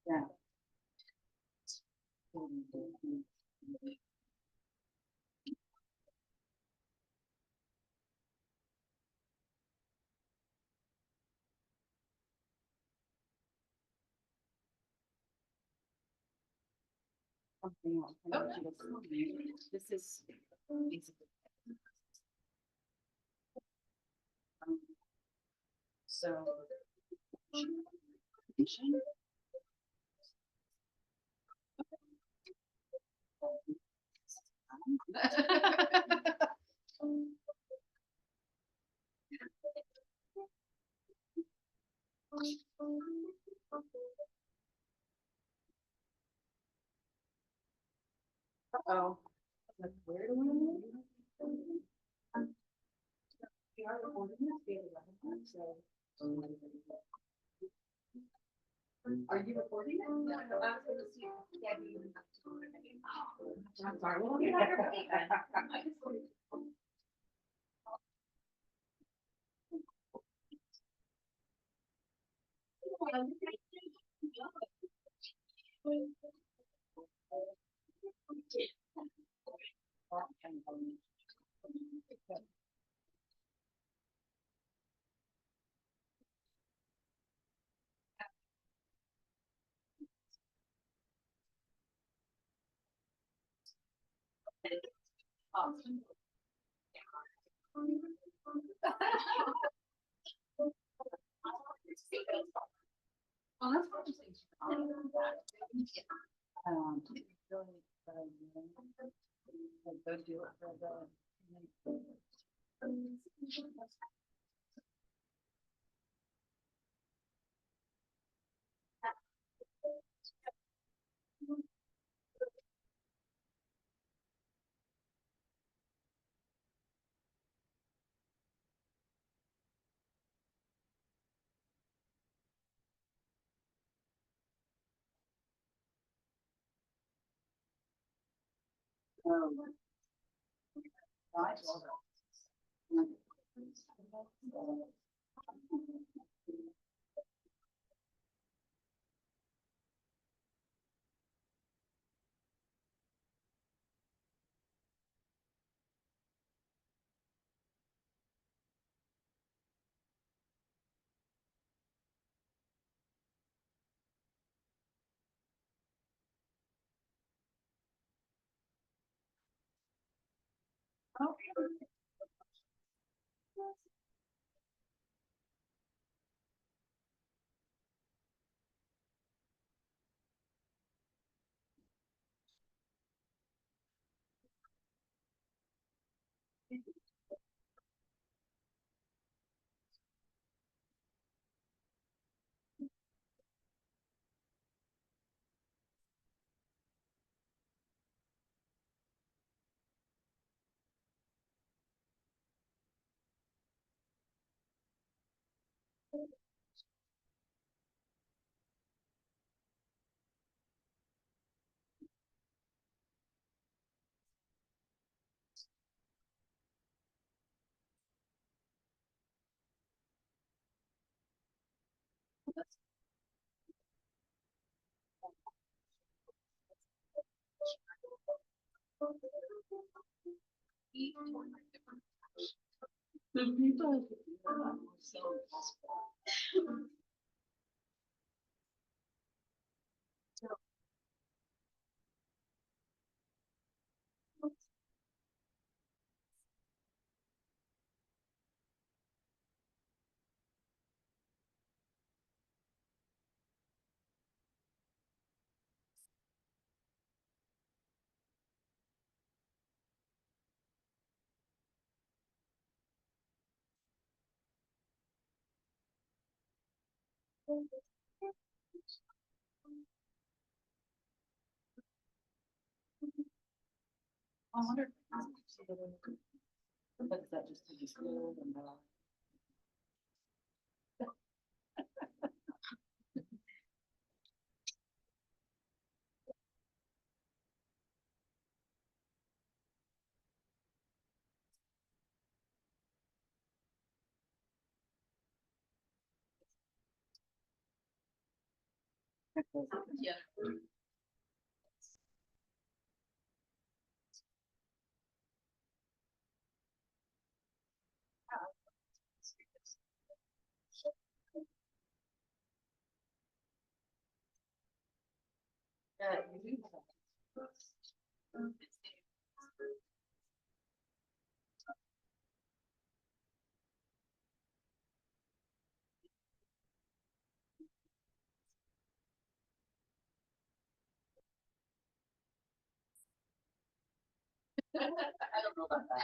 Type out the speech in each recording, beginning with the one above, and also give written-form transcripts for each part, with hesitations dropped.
Yeah. Something else. This is basically. So. Uh-oh. Like, where do we move? We are recording this via the website, so. Are you recording it? No, I was going to see. Yeah, you have to. I'm sorry. Well, you're not recording then. I just wanted to. I wonder. But is that just to be school and yeah. I don't know about that.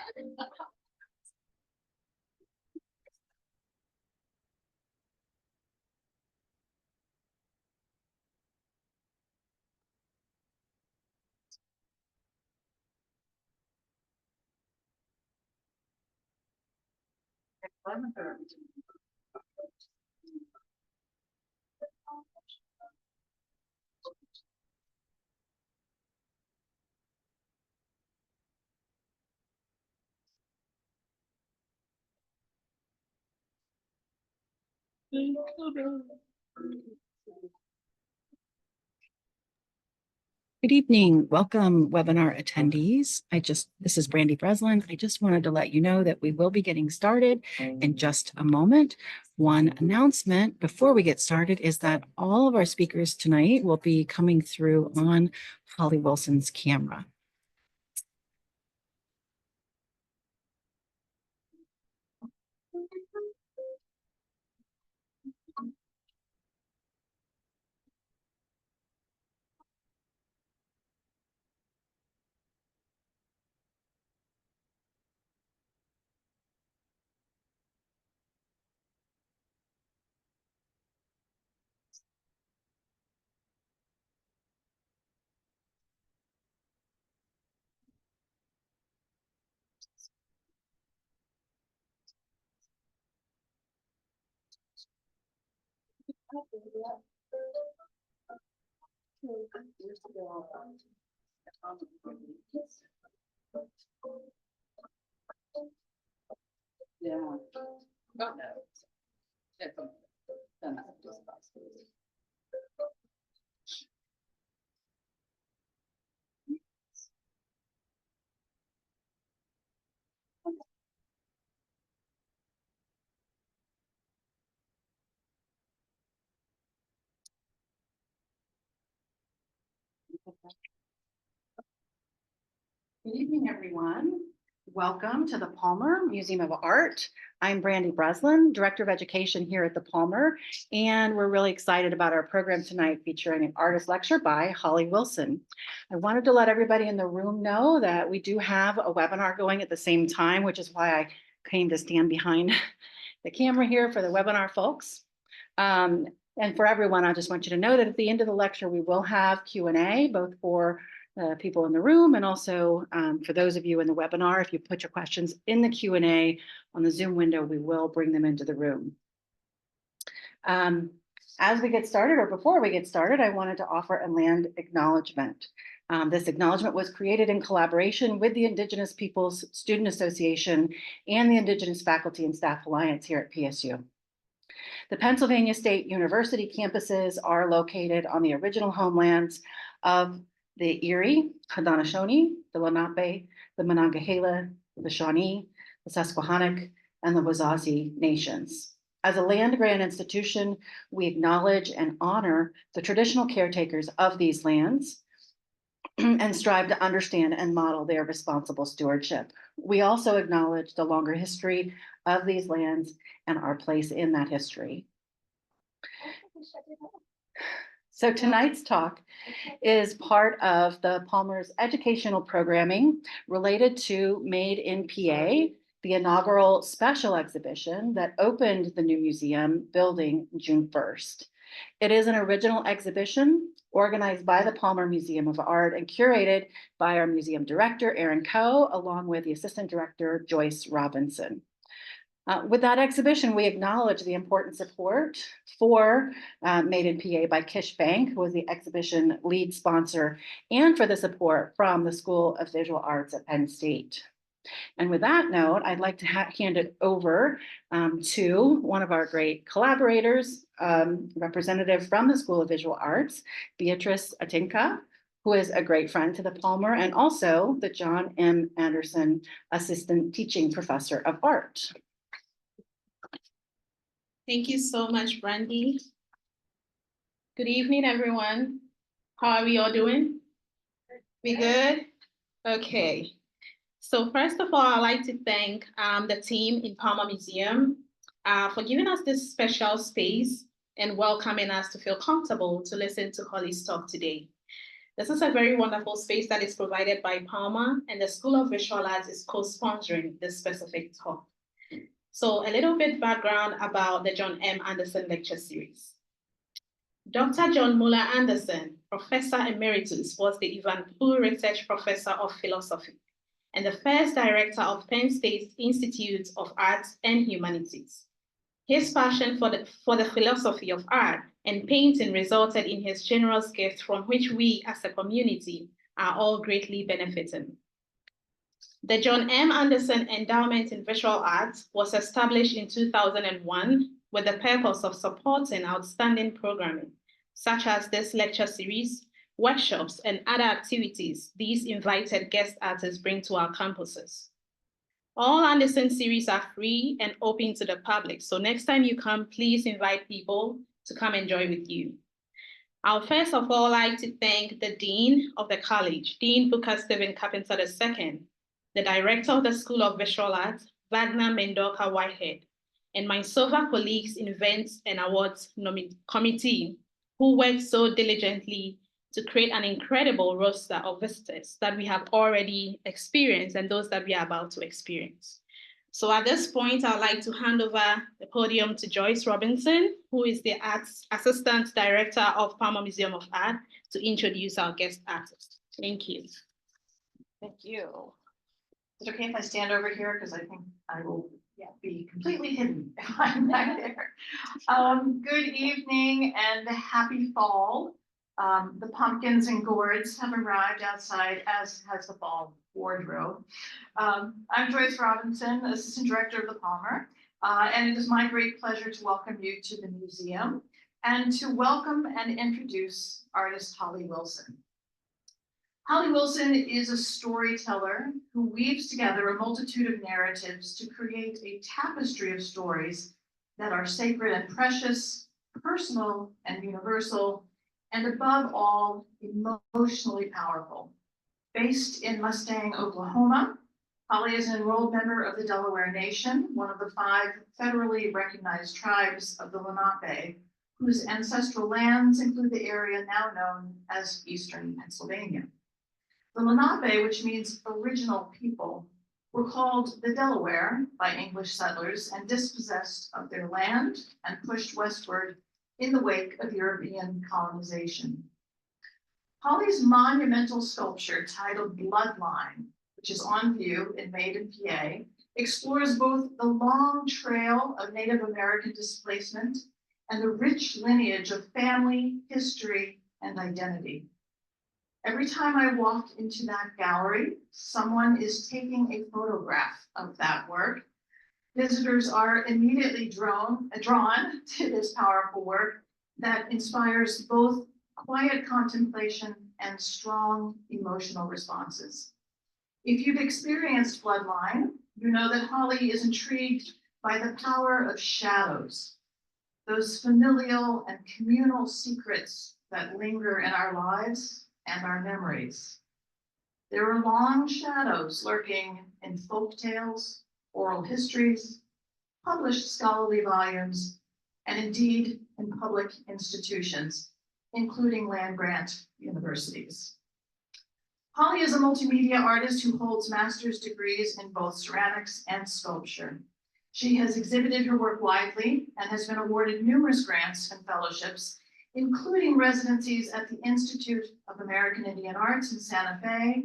Good evening. Welcome, webinar attendees. This is Brandy Breslin. I just wanted to let you know that we will be getting started in just a moment. One announcement before we get started is that all of our speakers tonight will be coming through on Holly Wilson's camera. Yeah. Oh, no. That's done that just possible. Good evening, everyone. Welcome to the Palmer Museum of Art. I'm Brandy Breslin, Director of Education here at the Palmer, and we're really excited about our program tonight featuring an artist lecture by Holly Wilson. I wanted to let everybody in the room know that we do have a webinar going at the same time, which is why I came to stand behind the camera here for the webinar folks. And for everyone, I just want you to know that at the end of the lecture, we will have Q&A, both for people in the room and also for those of you in the webinar. If you put your questions in the Q&A on the Zoom window, we will bring them into the room. As we get started, or before we get started, I wanted to offer a land acknowledgement. This acknowledgement was created in collaboration with the Indigenous Peoples Student Association and the Indigenous Faculty and Staff Alliance here at PSU. The Pennsylvania State University campuses are located on the original homelands of the Erie, Haudenosaunee, the Lenape, the Monongahela, the Shawnee, the Susquehannock, and the Wazazi nations. As a land-grant institution, we acknowledge and honor the traditional caretakers of these lands and strive to understand and model their responsible stewardship. We also acknowledge the longer history of these lands and our place in that history. So tonight's talk is part of the Palmer's educational programming related to Made in PA, the inaugural special exhibition that opened the new museum building June 1st. It is an original exhibition organized by the Palmer Museum of Art and curated by our museum director, Erin Coe, along with the assistant director, Joyce Robinson. With that exhibition, we acknowledge the important support for Made in PA by Kish Bank, who was the exhibition lead sponsor, and for the support from the School of Visual Arts at Penn State. And with that note, I'd like to hand it over to one of our great collaborators, representative from the School of Visual Arts, Beatrice Atinka, who is a great friend to the Palmer, and also the John M. Anderson Assistant Teaching Professor of Art. Thank you so much, Brandy. Good evening, everyone. How are we all doing? We good? Okay. So first of all, I'd like to thank the team in Palmer Museum for giving us this special space and welcoming us to feel comfortable to listen to Holly's talk today. This is a very wonderful space that is provided by Palmer, and the School of Visual Arts is co-sponsoring this specific talk. So a little bit background about the John M. Anderson Lecture Series. Dr. John Muller Anderson, Professor Emeritus, was the Ivan Poole Research Professor of Philosophy and the first director of Penn State's Institute of Arts and Humanities. His passion for the philosophy of art and painting resulted in his generous gift, from which we as a community are all greatly benefiting. The John M. Anderson Endowment in Visual Arts was established in 2001 with the purpose of supporting outstanding programming, such as this lecture series, workshops, and other activities these invited guest artists bring to our campuses. All Anderson series are free and open to the public, so next time you come, please invite people to come enjoy with you. I would first of all like to thank the Dean of the College, Dean Booker Stephen Carpenter II, the Director of the School of Visual Arts, Wagner Mendoka Whitehead, and my SOVA colleagues in Events and Awards Committee, who worked so diligently to create an incredible roster of visitors that we have already experienced and those that we are about to experience. So at this point, I'd like to hand over the podium to Joyce Robinson, who is the Arts Assistant Director of Palmer Museum of Art, to introduce our guest artist. Thank you. Thank you. Is it okay if I stand over here? Because I think I will be completely hidden if I'm back there. Good evening and happy fall. The pumpkins and gourds have arrived outside, as has the fall wardrobe. I'm Joyce Robinson, Assistant Director of the Palmer, and it is my great pleasure to welcome you to the museum and to welcome and introduce artist Holly Wilson. Holly Wilson is a storyteller who weaves together a multitude of narratives to create a tapestry of stories that are sacred and precious, personal and universal, and above all, emotionally powerful. Based in Mustang, Oklahoma, Holly is an enrolled member of the Delaware Nation, one of the 5 federally recognized tribes of the Lenape, whose ancestral lands include the area now known as Eastern Pennsylvania. The Lenape, which means original people, were called the Delaware by English settlers and dispossessed of their land and pushed westward in the wake of European colonization. Holly's monumental sculpture titled Bloodline, which is on view in Made in PA, explores both the long trail of Native American displacement and the rich lineage of family, history, and identity. Every time I walk into that gallery, someone is taking a photograph of that work. Visitors are immediately drawn to this powerful work that inspires both quiet contemplation and strong emotional responses. If you've experienced Bloodline, you know that Holly is intrigued by the power of shadows, those familial and communal secrets that linger in our lives and our memories. There are long shadows lurking in folk tales, oral histories, published scholarly volumes, and indeed in public institutions, including land-grant universities. Holly is a multimedia artist who holds master's degrees in both ceramics and sculpture. She has exhibited her work widely and has been awarded numerous grants and fellowships including residencies at the Institute of American Indian Arts in Santa Fe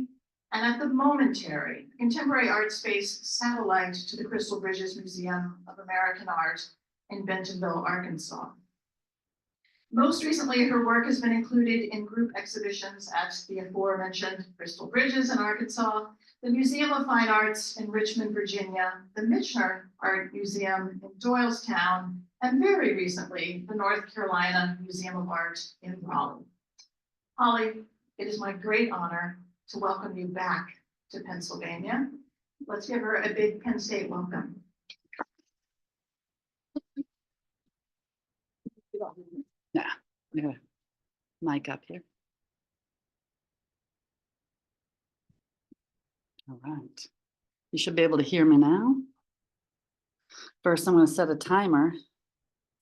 and at the Momentary, a contemporary art space satellite to the Crystal Bridges Museum of American Art in Bentonville, Arkansas. Most recently, her work has been included in group exhibitions at the aforementioned Crystal Bridges in Arkansas, the Museum of Fine Arts in Richmond, Virginia, the Michener Art Museum in Doylestown, and very recently, the North Carolina Museum of Art in Raleigh. Holly, it is my great honor to welcome you back to Pennsylvania. Let's give her a big Penn State welcome. Yeah, I'm gonna mic up here. All right. You should be able to hear me now. First, I'm going to set a timer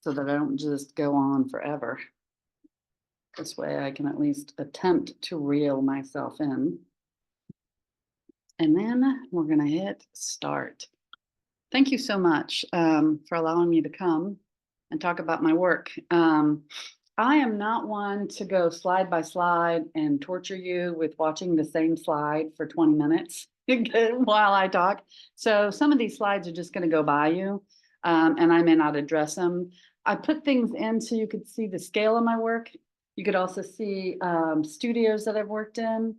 so that I don't just go on forever. This way I can at least attempt to reel myself in. And then we're going to hit start. Thank you so much for allowing me to come and talk about my work. I am not one to go slide by slide and torture you with watching the same slide for 20 minutes while I talk. So some of these slides are just going to go by you, and I may not address them. I put things in so you could see the scale of my work. You could also see studios that I've worked in.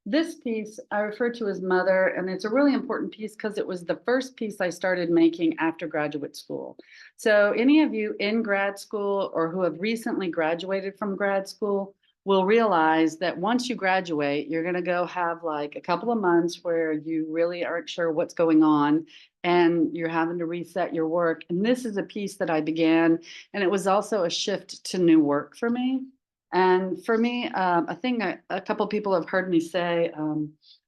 This piece I refer to as Mother, and it's a really important piece because it was the first piece I started making after graduate school. So any of you in grad school or who have recently graduated from grad school will realize that once you graduate, you're going to go have like a couple of months where you really aren't sure what's going on and you're having to reset your work. And this is a piece that I began, and it was also a shift to new work for me. And for me, a thing a couple people have heard me say,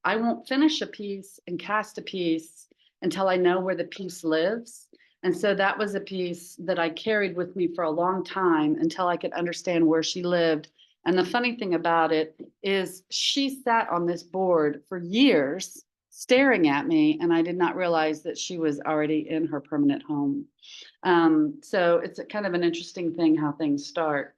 I won't finish a piece and cast a piece until I know where the piece lives. And so that was a piece that I carried with me for a long time until I could understand where she lived. And the funny thing about it is she sat on this board for years staring at me, and I did not realize that she was already in her permanent home. So it's a kind of an interesting thing how things start.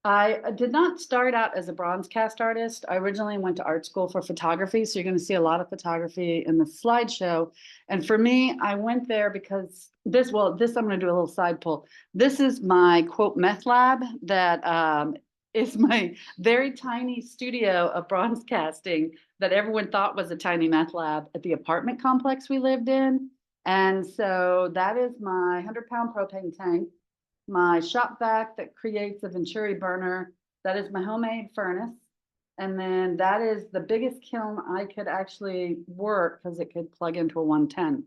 I did not start out as a bronze cast artist. I originally went to art school for photography, so you're going to see a lot of photography in the slideshow. And for me, I went there because this I'm going to do a little side pull. This is my quote meth lab that is my very tiny studio of bronze casting that everyone thought was a tiny meth lab at the apartment complex we lived in. And so that is my 100-pound propane tank. My shop vac that creates a Venturi burner. That is my homemade furnace. And then that is the biggest kiln I could actually work because it could plug into a 110.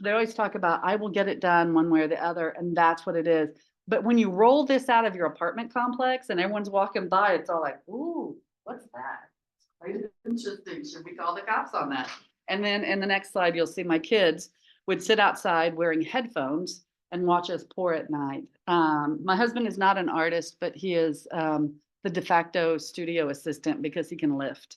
They always talk about, I will get it done one way or the other, and that's what it is. But when you roll this out of your apartment complex and everyone's walking by, it's all like, ooh, what's that? It's quite interesting. Should we call the cops on that? And then in the next slide, you'll see my kids would sit outside wearing headphones and watch us pour at night. My husband is not an artist, but he is the de facto studio assistant because he can lift.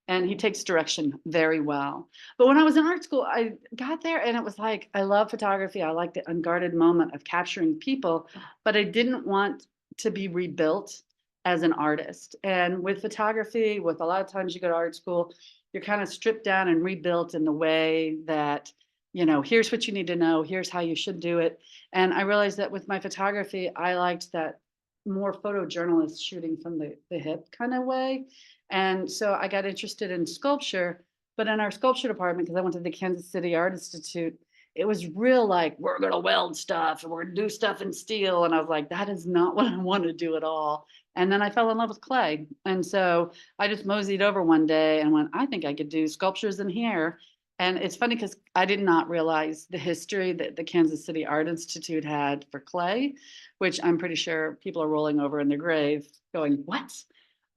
And he takes direction very well. But when I was in art school, I got there and it was like, I love photography. I like the unguarded moment of capturing people, but I didn't want to be rebuilt as an artist. And with photography, with a lot of times you go to art school, you're kind of stripped down and rebuilt in the way that, you know, here's what you need to know, here's how you should do it. And I realized that with my photography, I liked that more photojournalist shooting from the hip kind of way. And so I got interested in sculpture, but in our sculpture department, because I went to the Kansas City Art Institute, it was real like, we're going to weld stuff and we're going to do stuff in steel. And I was like, that is not what I want to do at all. And then I fell in love with clay. And so I just moseyed over one day and went, I think I could do sculptures in here. And it's funny because I did not realize the history that the Kansas City Art Institute had for clay, which I'm pretty sure people are rolling over in their grave going, what?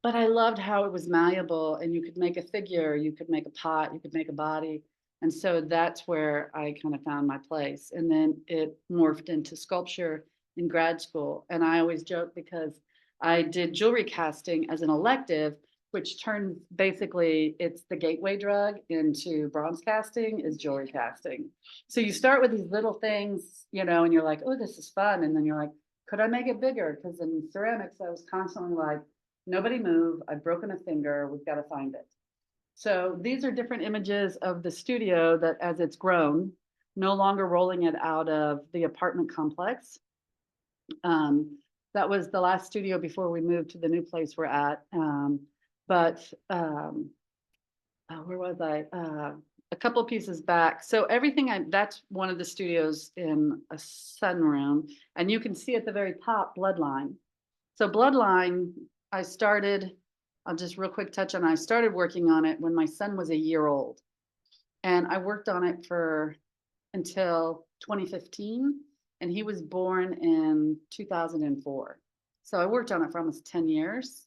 But I loved how it was malleable and you could make a figure, you could make a pot, you could make a body. And so that's where I kind of found my place. And then it morphed into sculpture in grad school. And I always joke because I did jewelry casting as an elective, which turns basically, it's the gateway drug into bronze casting is jewelry casting. So you start with these little things, you know, and you're like, oh, this is fun. And then you're like, Could I make it bigger? Because in ceramics, I was constantly like, nobody move, I've broken a finger, we've got to find it. So these are different images of the studio that as it's grown, no longer rolling it out of the apartment complex. That was the last studio before we moved to the new place we're at. Where was I? A couple of pieces back. So that's one of the studios in a sunroom. And you can see at the very top, Bloodline. So Bloodline, I'll just real quick touch on, I started working on it when my son was a year old. And I worked on it until 2015, and he was born in 2004. So I worked on it for almost 10 years.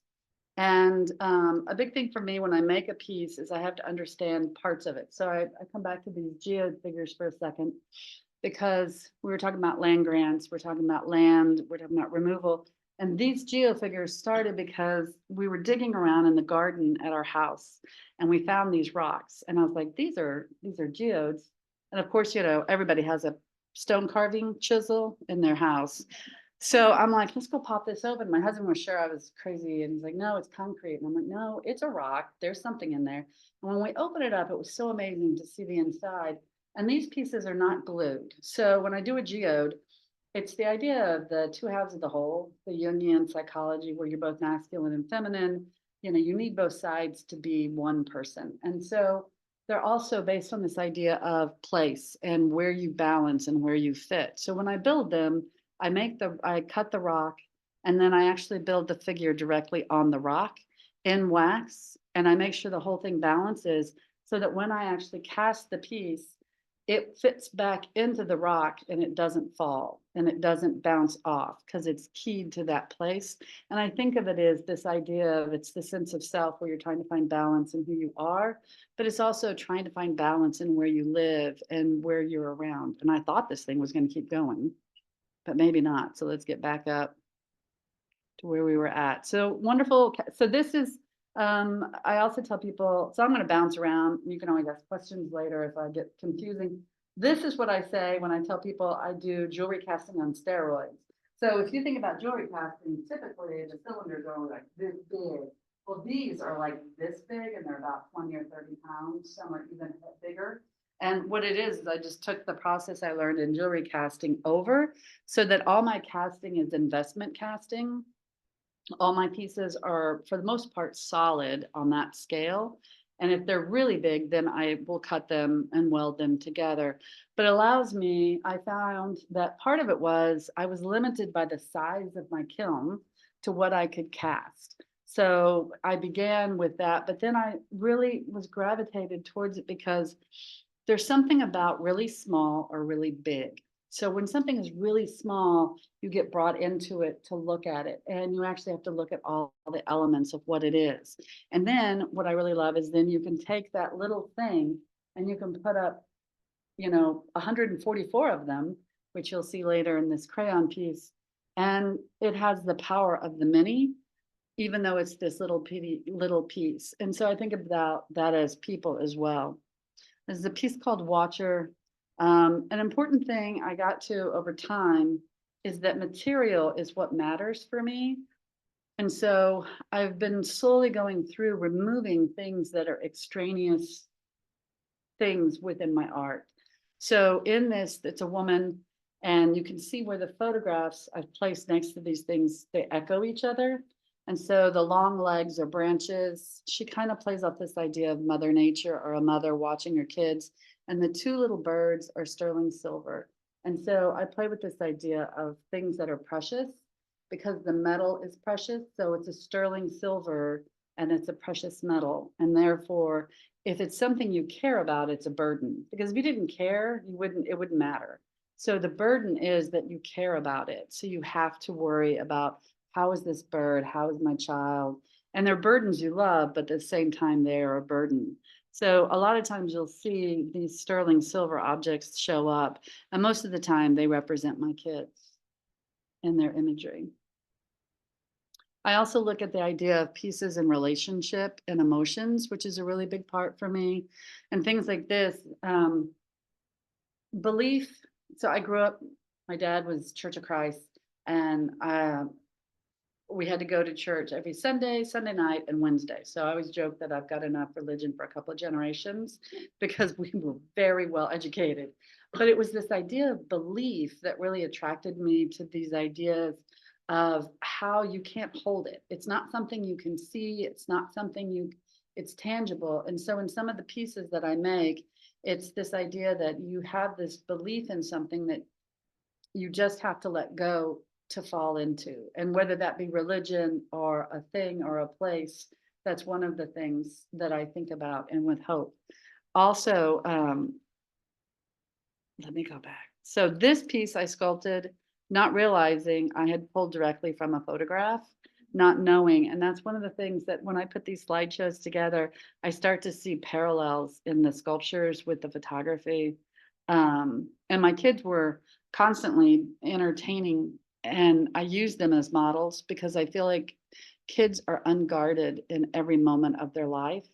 And a big thing for me when I make a piece is I have to understand parts of it. So I come back to these geode figures for a second, because we were talking about land grants, we're talking about land, we're talking about removal. And these geofigures started because we were digging around in the garden at our house and we found these rocks. And I was like, these are geodes. And of course, everybody has a stone carving chisel in their house. So I'm like, let's go pop this open. My husband was sure I was crazy. And he's like, no, it's concrete. And I'm like, no, it's a rock. There's something in there. And when we opened it up, it was so amazing to see the inside. And these pieces are not glued. So when I do a geode, it's the idea of the two halves of the whole, the Jungian psychology, where you're both masculine and feminine. You need both sides to be one person. And so they're also based on this idea of place and where you balance and where you fit. So when I build them, I cut the rock, and then I actually build the figure directly on the rock in wax. And I make sure the whole thing balances so that when I actually cast the piece, it fits back into the rock and it doesn't fall and it doesn't bounce off because it's keyed to that place. And I think of it as this idea of it's the sense of self where you're trying to find balance in who you are, but it's also trying to find balance in where you live and where you're around. And I thought this thing was going to keep going, but maybe not. So let's get back up to where we were at. So wonderful. So this is, I also tell people, so I'm going to bounce around. You can always ask questions later if I get confusing. This is what I say when I tell people I do jewelry casting on steroids. So if you think about jewelry casting, typically the cylinders are like this big. Well, these are like this big and they're about 20 or 30 pounds. Some are even bigger. And what it is I just took the process I learned in jewelry casting over so that all my casting is investment casting. All my pieces are, for the most part, solid on that scale. And if they're really big, then I will cut them and weld them together. But it allows me, I found that part of it was I was limited by the size of my kiln to what I could cast. So I began with that, but then I really was gravitated towards it because there's something about really small or really big. So when something is really small, you get brought into it to look at it, and you actually have to look at all the elements of what it is. And then what I really love is then you can take that little thing and you can put up, 144 of them, which you'll see later in this crayon piece. And it has the power of the mini, even though it's this little piece. And so I think about that as people as well. There's a piece called Watcher. An important thing I got to over time is that material is what matters for me. And so I've been slowly going through removing things that are extraneous things within my art. So in this, it's a woman, and you can see where the photographs I've placed next to these things, they echo each other. And so the long legs are branches. She kind of plays off this idea of Mother Nature or a mother watching her kids. And the two little birds are sterling silver. And so I play with this idea of things that are precious because the metal is precious. So it's a sterling silver and it's a precious metal. And therefore, if it's something you care about, it's a burden. Because if you didn't care, it wouldn't matter. So the burden is that you care about it. So you have to worry about how is this bird? How is my child? And they're burdens you love, but at the same time, they are a burden. So a lot of times you'll see these sterling silver objects show up, and most of the time they represent my kids in their imagery. I also look at the idea of pieces and relationship and emotions, which is a really big part for me, and things like this. Belief. So I grew up, my dad was Church of Christ, And we had to go to church every Sunday, Sunday night, and Wednesday. So I always joke that I've got enough religion for a couple of generations because we were very well educated. But it was this idea of belief that really attracted me to these ideas of how you can't hold it. It's not something you can see. It's not something it's tangible. And so in some of the pieces that I make, it's this idea that you have this belief in something that you just have to let go to fall into. And whether that be religion or a thing or a place, that's one of the things that I think about and with hope. Also, let me go back. So this piece I sculpted, not realizing I had pulled directly from a photograph, not knowing. And that's one of the things that when I put these slideshows together, I start to see parallels in the sculptures with the photography. And my kids were constantly entertaining, and I use them as models because I feel like kids are unguarded in every moment of their life.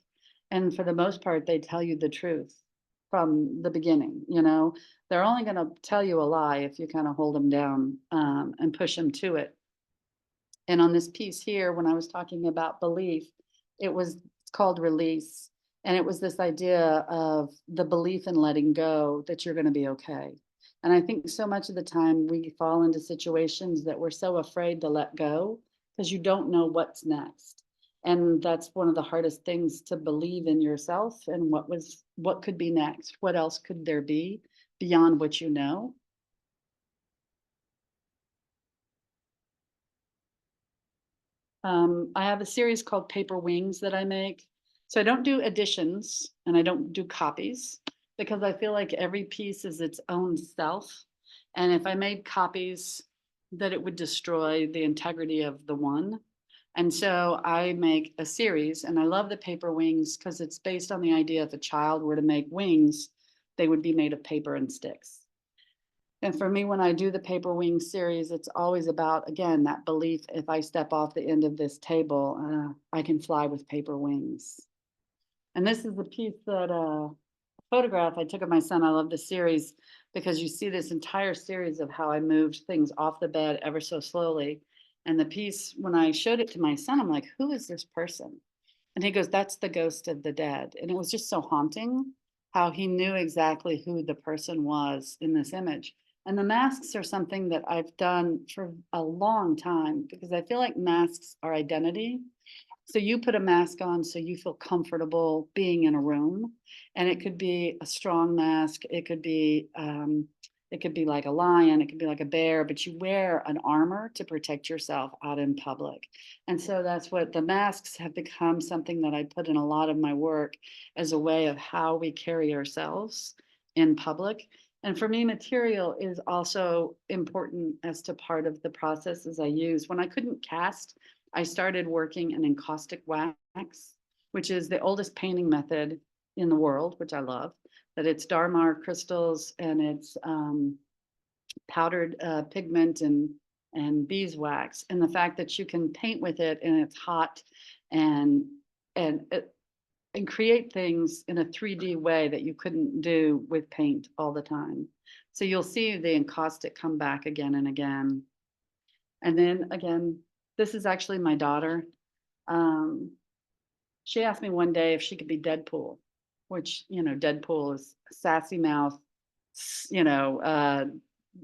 And for the most part, they tell you the truth from the beginning. They're only going to tell you a lie if you kind of hold them down and push them to it. And on this piece here, when I was talking about belief, it's called release. And it was this idea of the belief in letting go that you're going to be okay. And I think so much of the time we fall into situations that we're so afraid to let go because you don't know what's next. And that's one of the hardest things, to believe in yourself and what could be next. What else could there be beyond what you know? I have a series called Paper Wings that I make. So I don't do editions and I don't do copies because I feel like every piece is its own self. And if I made copies, that it would destroy the integrity of the one. And so I make a series, and I love the Paper Wings because it's based on the idea if a child were to make wings, they would be made of paper and sticks. And for me, when I do the Paper Wings series, it's always about, again, that belief, if I step off the end of this table, I can fly with paper wings. And this is the piece that photograph I took of my son. I love the series because you see this entire series of how I moved things off the bed ever so slowly. And the piece, when I showed it to my son, I'm like, who is this person? And he goes, that's the ghost of the dead. And it was just so haunting how he knew exactly who the person was in this image. And the masks are something that I've done for a long time because I feel like masks are identity. So you put a mask on so you feel comfortable being in a room, and it could be a strong mask. It could be like a lion. It could be like a bear, but you wear an armor to protect yourself out in public. And so that's what the masks have become, something that I put in a lot of my work as a way of how we carry ourselves in public. And for me, material is also important as to part of the processes I use. When I couldn't cast, I started working in encaustic wax, which is the oldest painting method in the world, which I love. That it's Darmar crystals and it's powdered pigment and beeswax. And the fact that you can paint with it and it's hot and create things in a 3D way that you couldn't do with paint all the time. So you'll see the encaustic come back again and again. And then again, this is actually my daughter. She asked me one day if she could be Deadpool, which, Deadpool is sassy mouth,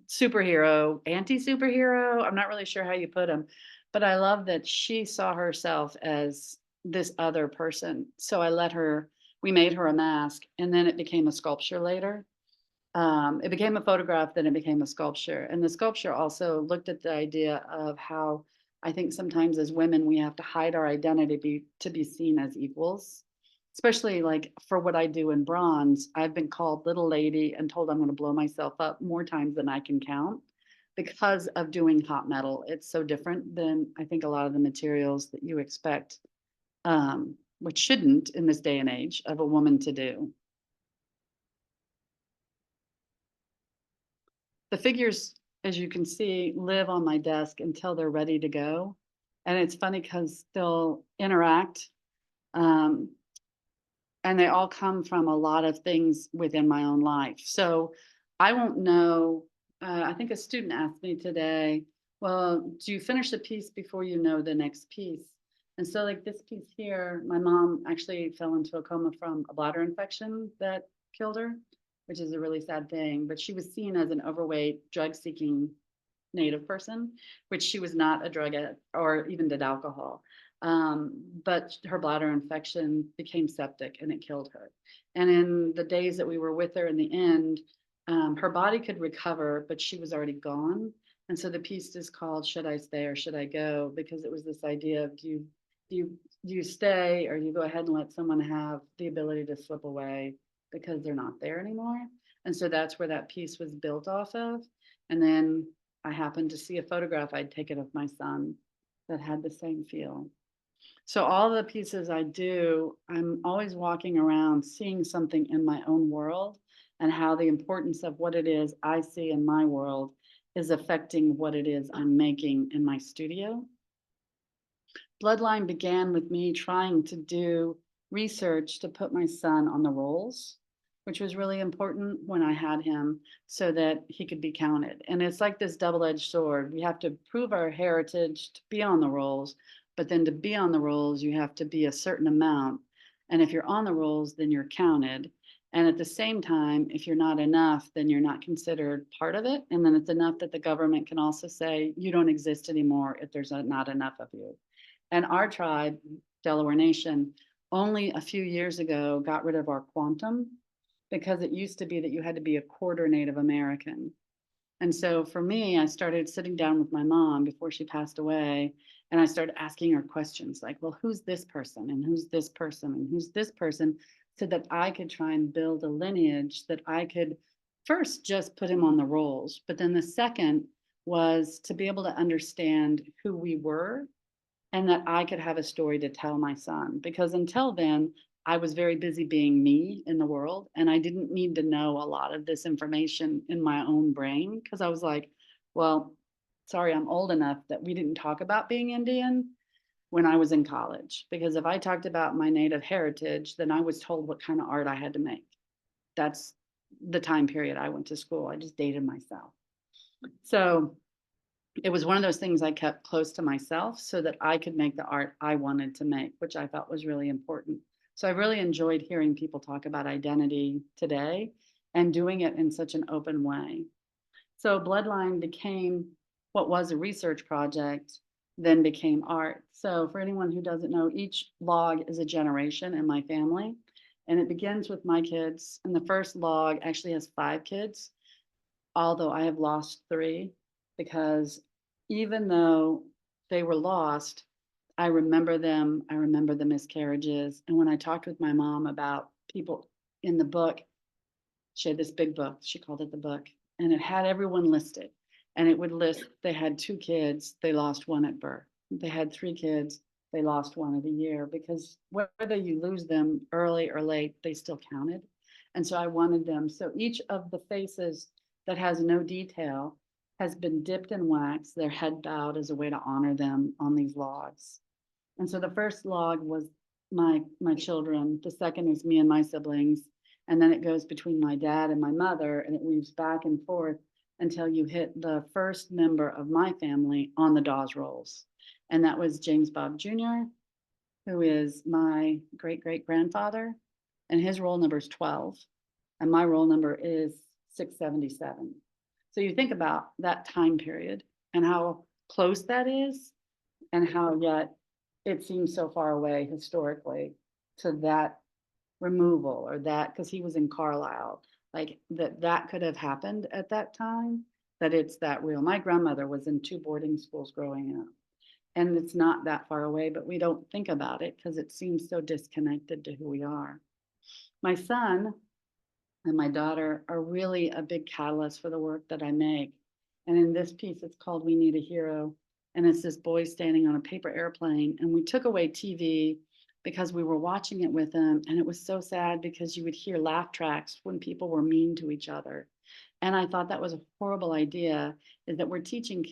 superhero, anti-superhero. I'm not really sure how you put him, but I love that she saw herself as this other person. So we made her a mask, and then it became a sculpture later. It became a photograph, then it became a sculpture. And the sculpture also looked at the idea of how I think sometimes as women, we have to hide our identity to be seen as equals, especially like for what I do in bronze. I've been called little lady and told I'm going to blow myself up more times than I can count because of doing hot metal. It's so different than I think a lot of the materials that you expect, which shouldn't in this day and age of a woman to do. The figures, as you can see, live on my desk until they're ready to go. And it's funny because they'll interact. And they all come from a lot of things within my own life. So I won't know. I think a student asked me today, Well, do you finish the piece before you know the next piece? And so like this piece here, my mom actually fell into a coma from a bladder infection that killed her, which is a really sad thing, but she was seen as an overweight, drug-seeking Native person, which she was not a drug addict or even did alcohol. But her bladder infection became septic and it killed her. And in the days that we were with her in the end, her body could recover, but she was already gone. And so the piece is called "Should I Stay or Should I Go?" Because it was this idea of do you stay or you go ahead and let someone have the ability to slip away because they're not there anymore. And so that's where that piece was built off of. And then I happened to see a photograph I'd taken of my son that had the same feel. So all the pieces I do, I'm always walking around seeing something in my own world and how the importance of what it is I see in my world is affecting what it is I'm making in my studio. Bloodline began with me trying to do research to put my son on the rolls, which was really important when I had him so that he could be counted. And it's like this double-edged sword. We have to prove our heritage to be on the rolls, but then to be on the rolls, you have to be a certain amount. And if you're on the rolls, then you're counted. And at the same time, if you're not enough, then you're not considered part of it. And then it's enough that the government can also say, you don't exist anymore if there's not enough of you. And our tribe, Delaware Nation, only a few years ago got rid of our quantum because it used to be that you had to be a quarter Native American. And so for me, I started sitting down with my mom before she passed away, and I started asking her questions like, well, who's this person? And who's this person? And who's this person? So that I could try and build a lineage that I could first just put him on the rolls. But then the second was to be able to understand who we were and that I could have a story to tell my son. Because until then, I was very busy being me in the world, and I didn't need to know a lot of this information in my own brain because I was like, well, sorry, I'm old enough that we didn't talk about being Indian when I was in college. Because if I talked about my Native heritage, then I was told what kind of art I had to make. That's the time period I went to school. I just dated myself. So it was one of those things I kept close to myself so that I could make the art I wanted to make, which I thought was really important. So I really enjoyed hearing people talk about identity today and doing it in such an open way. So Bloodline became what was a research project, then became art. So for anyone who doesn't know, each log is a generation in my family. And it begins with my kids. And the first log actually has 5 kids, although I have lost 3 because even though they were lost, I remember them. I remember the miscarriages. And when I talked with my mom about people in the book, she had this big book. She called it the book. And it had everyone listed. And it would list, they had 2 kids, they lost 1 at birth. They had 3 kids, they lost 1 at a year because whether you lose them early or late, they still counted. And so I wanted them. So each of the faces that has no detail has been dipped in wax, their head bowed as a way to honor them on these logs. And so the first log was my children. The second is me and my siblings. And then it goes between my dad and my mother, and it weaves back and forth until you hit the first member of my family on the Dawes rolls. And that was James Bob Jr., who is my great-great-grandfather, and his roll number is 12, and my roll number is 677. So you think about that time period and how close that is, and how yet it seems so far away historically to that removal or that, because he was in Carlisle, like that could have happened at that time, that it's that real. My grandmother was in 2 boarding schools growing up, and it's not that far away, but we don't think about it because it seems so disconnected to who we are. My son and my daughter are really a big catalyst for the work that I make. And in this piece, it's called We Need a Hero. And it's this boy standing on a paper airplane. And we took away TV because we were watching it with him. And it was so sad because you would hear laugh tracks when people were mean to each other. And I thought that was a horrible idea, is that we're teaching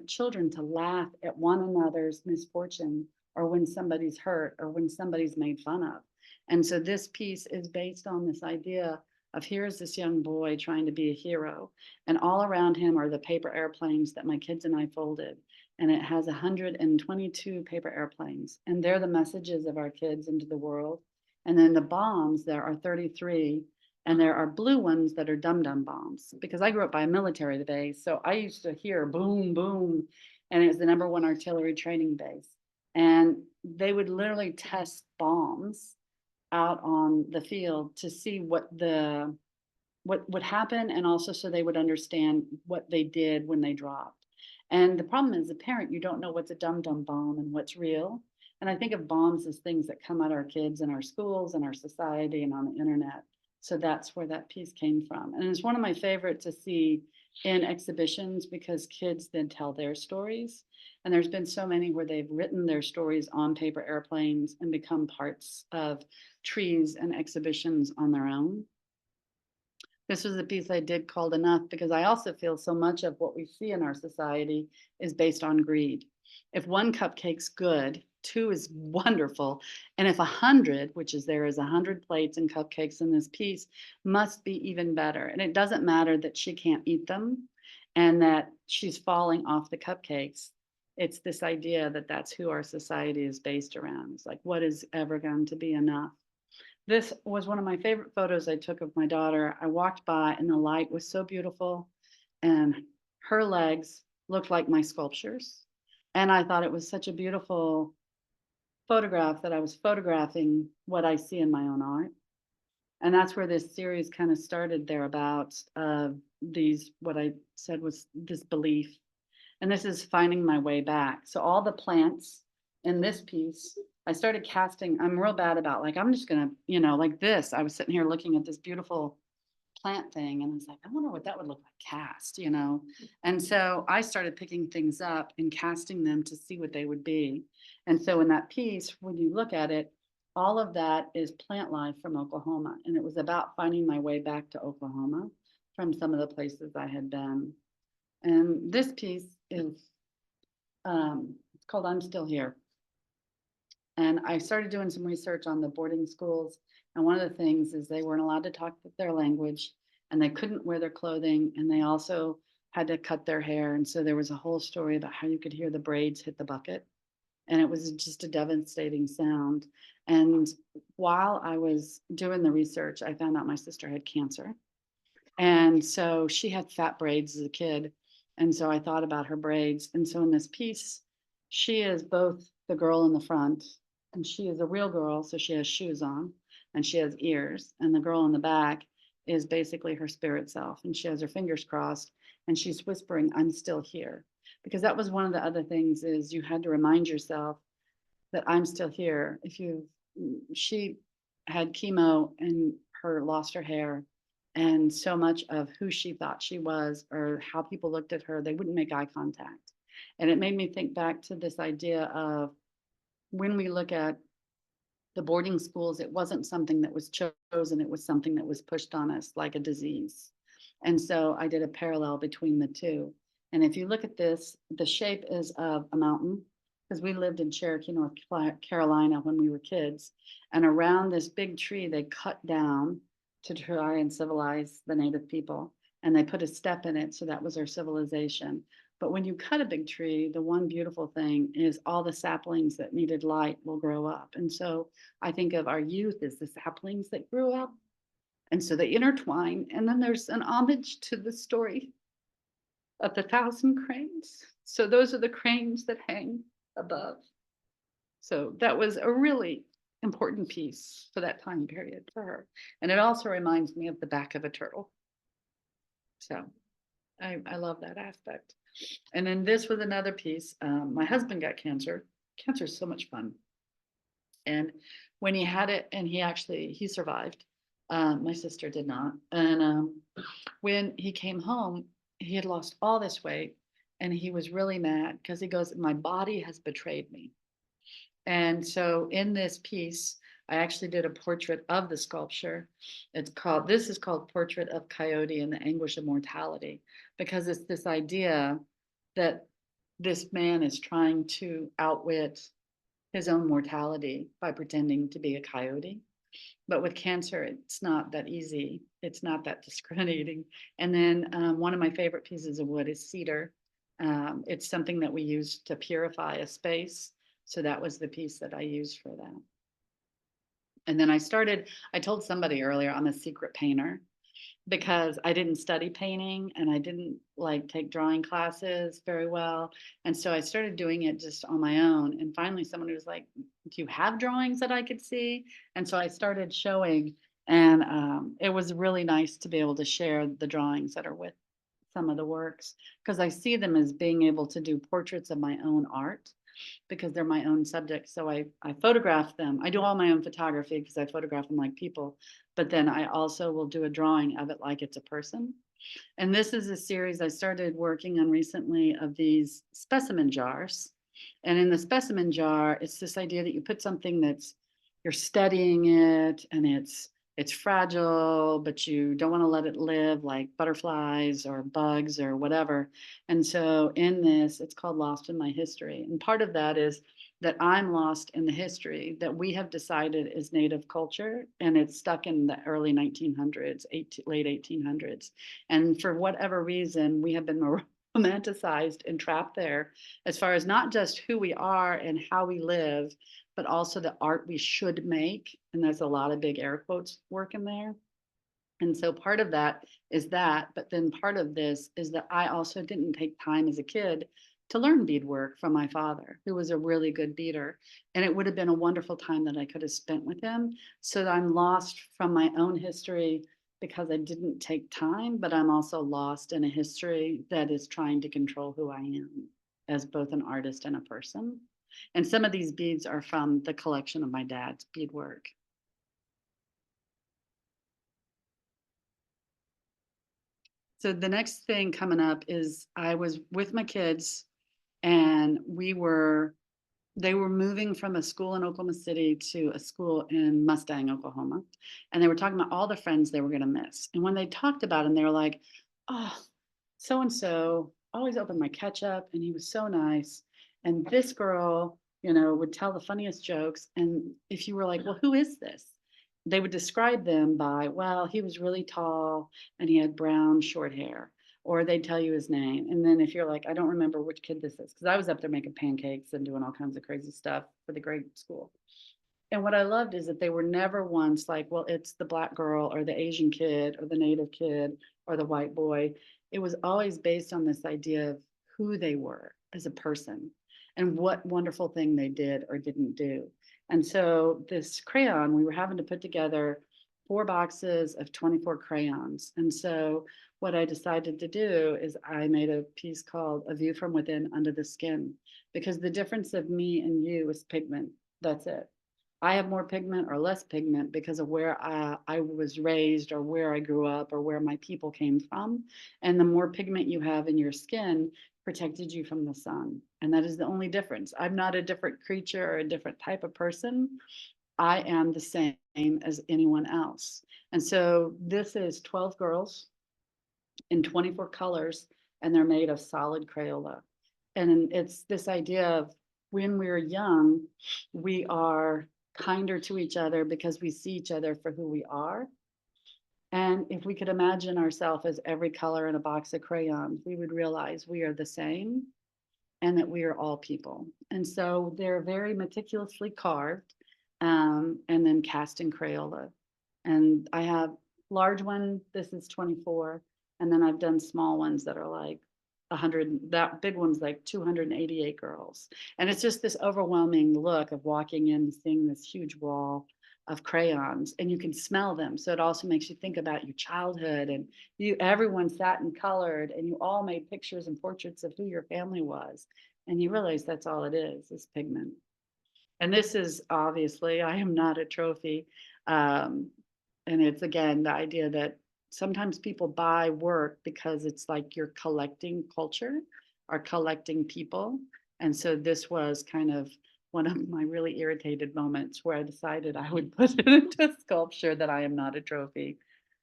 children to laugh at one another's misfortune, or when somebody's hurt, or when somebody's made fun of. And so this piece is based on this idea of here's this young boy trying to be a hero. And all around him are the paper airplanes that my kids and I folded. And it has 122 paper airplanes. And they're the messages of our kids into the world. And then the bombs, there are 33. And there are blue ones that are dum-dum bombs. Because I grew up by a military base. So I used to hear boom, boom. And it was the #1 artillery training base. And they would literally test bombs out on the field to see what would happen, and also so they would understand what they did when they dropped. And the problem is, a parent, you don't know what's a dum-dum bomb and what's real. And I think of bombs as things that come at our kids in our schools and our society and on the internet. So that's where that piece came from. And it's one of my favorite to see in exhibitions, because kids then tell their stories. And there's been so many where they've written their stories on paper airplanes and become parts of trees and exhibitions on their own. This was a piece I did called Enough, because I also feel so much of what we see in our society is based on greed. If 1 cupcake's good, 2 is wonderful. And if 100, which is there is 100 plates and cupcakes in this piece, must be even better. And it doesn't matter that she can't eat them and that she's falling off the cupcakes. It's this idea that that's who our society is based around. It's like, what is ever going to be enough? This was one of my favorite photos I took of my daughter. I walked by and the light was so beautiful, and her legs looked like my sculptures. And I thought it was such a beautiful photograph that I was photographing what I see in my own art. And that's where this series kind of started thereabouts, these, what I said was this belief. And this is finding my way back. So all the plants in this piece, I started casting. I'm real bad about, like, I'm just gonna, like this. I was sitting here looking at this beautiful plant thing, and I was like, I wonder what that would look like cast, And so I started picking things up and casting them to see what they would be. And so in that piece, when you look at it, all of that is plant life from Oklahoma. And it was about finding my way back to Oklahoma from some of the places I had been. And this piece is, it's called I'm Still Here. And I started doing some research on the boarding schools. And one of the things is they weren't allowed to talk their language, and they couldn't wear their clothing, and they also had to cut their hair. And so there was a whole story about how you could hear the braids hit the bucket. And it was just a devastating sound. And while I was doing the research, I found out my sister had cancer. And so she had fat braids as a kid. And so I thought about her braids. And so in this piece, she is both the girl in the front, and she is a real girl. So she has shoes on and she has ears. And the girl in the back is basically her spirit self. And she has her fingers crossed and she's whispering, I'm still here. Because that was one of the other things, is you had to remind yourself that I'm still here. She had chemo and lost her hair. And so much of who she thought she was, or how people looked at her, they wouldn't make eye contact. And it made me think back to this idea of, when we look at the boarding schools, it wasn't something that was chosen, it was something that was pushed on us like a disease. And so I did a parallel between the two. And if you look at this, the shape is of a mountain, because we lived in Cherokee, North Carolina when we were kids. And around this big tree, they cut down to try and civilize the native people. And they put a step in it, so that was our civilization. But when you cut a big tree, the one beautiful thing is all the saplings that needed light will grow up. And so I think of our youth as the saplings that grew up. And so they intertwine. And then there's an homage to the story of the 1,000 cranes. So those are the cranes that hang above. So that was a really important piece for that time period for her. And it also reminds me of the back of a turtle. So I love that aspect. And then this was another piece. My husband got cancer. Cancer is so much fun. And when he had it, and he survived. My sister did not. And when he came home, he had lost all this weight, and he was really mad because he goes, my body has betrayed me. And so in this piece, I actually did a portrait of the sculpture. This is called Portrait of Coyote and the Anguish of Mortality, because it's this idea that this man is trying to outwit his own mortality by pretending to be a coyote. But with cancer, it's not that easy. it's not that discriminating. And then one of my favorite pieces of wood is cedar. It's something that we use to purify a space. So that was the piece that I used for that. And then I told somebody earlier, I'm a secret painter because I didn't study painting and I didn't like take drawing classes very well. And so I started doing it just on my own. And finally someone was like, do you have drawings that I could see? And so I started showing, and it was really nice to be able to share the drawings that are with some of the works, because I see them as being able to do portraits of my own art because they're my own subjects. So I photograph them. I do all my own photography because I photograph them like people, but then I also will do a drawing of it like it's a person. And this is a series I started working on recently of these specimen jars. And in the specimen jar, it's this idea that you put something that's, you're studying it and it's fragile, but you don't want to let it live, like butterflies or bugs or whatever. And so in this, it's called Lost in My History. And part of that is that I'm lost in the history that we have decided is Native culture, and it's stuck in the early 1900s, late 1800s. And for whatever reason, we have been romanticized and trapped there as far as not just who we are and how we live, but also the art we should make. And there's a lot of big air quotes work in there. And so part of that is that, but then part of this is that I also didn't take time as a kid to learn beadwork from my father, who was a really good beader. And it would have been a wonderful time that I could have spent with him. So that I'm lost from my own history because I didn't take time, but I'm also lost in a history that is trying to control who I am as both an artist and a person. And some of these beads are from the collection of my dad's beadwork. So the next thing coming up is I was with my kids and they were moving from a school in Oklahoma City to a school in Mustang, Oklahoma. And they were talking about all the friends they were going to miss. And when they talked about it, they were like, oh, so-and-so always opened my ketchup and he was so nice. And this girl, would tell the funniest jokes. And if you were like, well, who is this? They would describe them by, well, he was really tall and he had brown short hair, or they'd tell you his name. And then if you're like, I don't remember which kid this is, because I was up there making pancakes and doing all kinds of crazy stuff for the grade school. And what I loved is that they were never once like, well, it's the Black girl or the Asian kid or the Native kid or the white boy. It was always based on this idea of who they were as a person and what wonderful thing they did or didn't do. And so this crayon, we were having to put together 4 boxes of 24 crayons. And so what I decided to do is I made a piece called A View from Within Under the Skin, because the difference of me and you is pigment. That's it. I have more pigment or less pigment because of where I was raised or where I grew up or where my people came from. And the more pigment you have in your skin protected you from the sun. And that is the only difference. I'm not a different creature or a different type of person. I am the same as anyone else. And so this is 12 girls in 24 colors, and they're made of solid Crayola. And it's this idea of when we're young, we are kinder to each other because we see each other for who we are. And if we could imagine ourselves as every color in a box of crayons, we would realize we are the same and that we are all people. And so they're very meticulously carved and then cast in Crayola. And I have large one, this is 24. And then I've done small ones that are like 100, that big one's like 288 girls. And it's just this overwhelming look of walking in and seeing this huge wall of crayons, and you can smell them. So it also makes you think about your childhood, and everyone sat and colored and you all made pictures and portraits of who your family was. And you realize that's all it is pigment. And this is obviously, I am not a trophy. And it's again, the idea that sometimes people buy work because it's like you're collecting culture or collecting people. And so this was kind of one of my really irritated moments where I decided I would put it into sculpture, that I am not a trophy.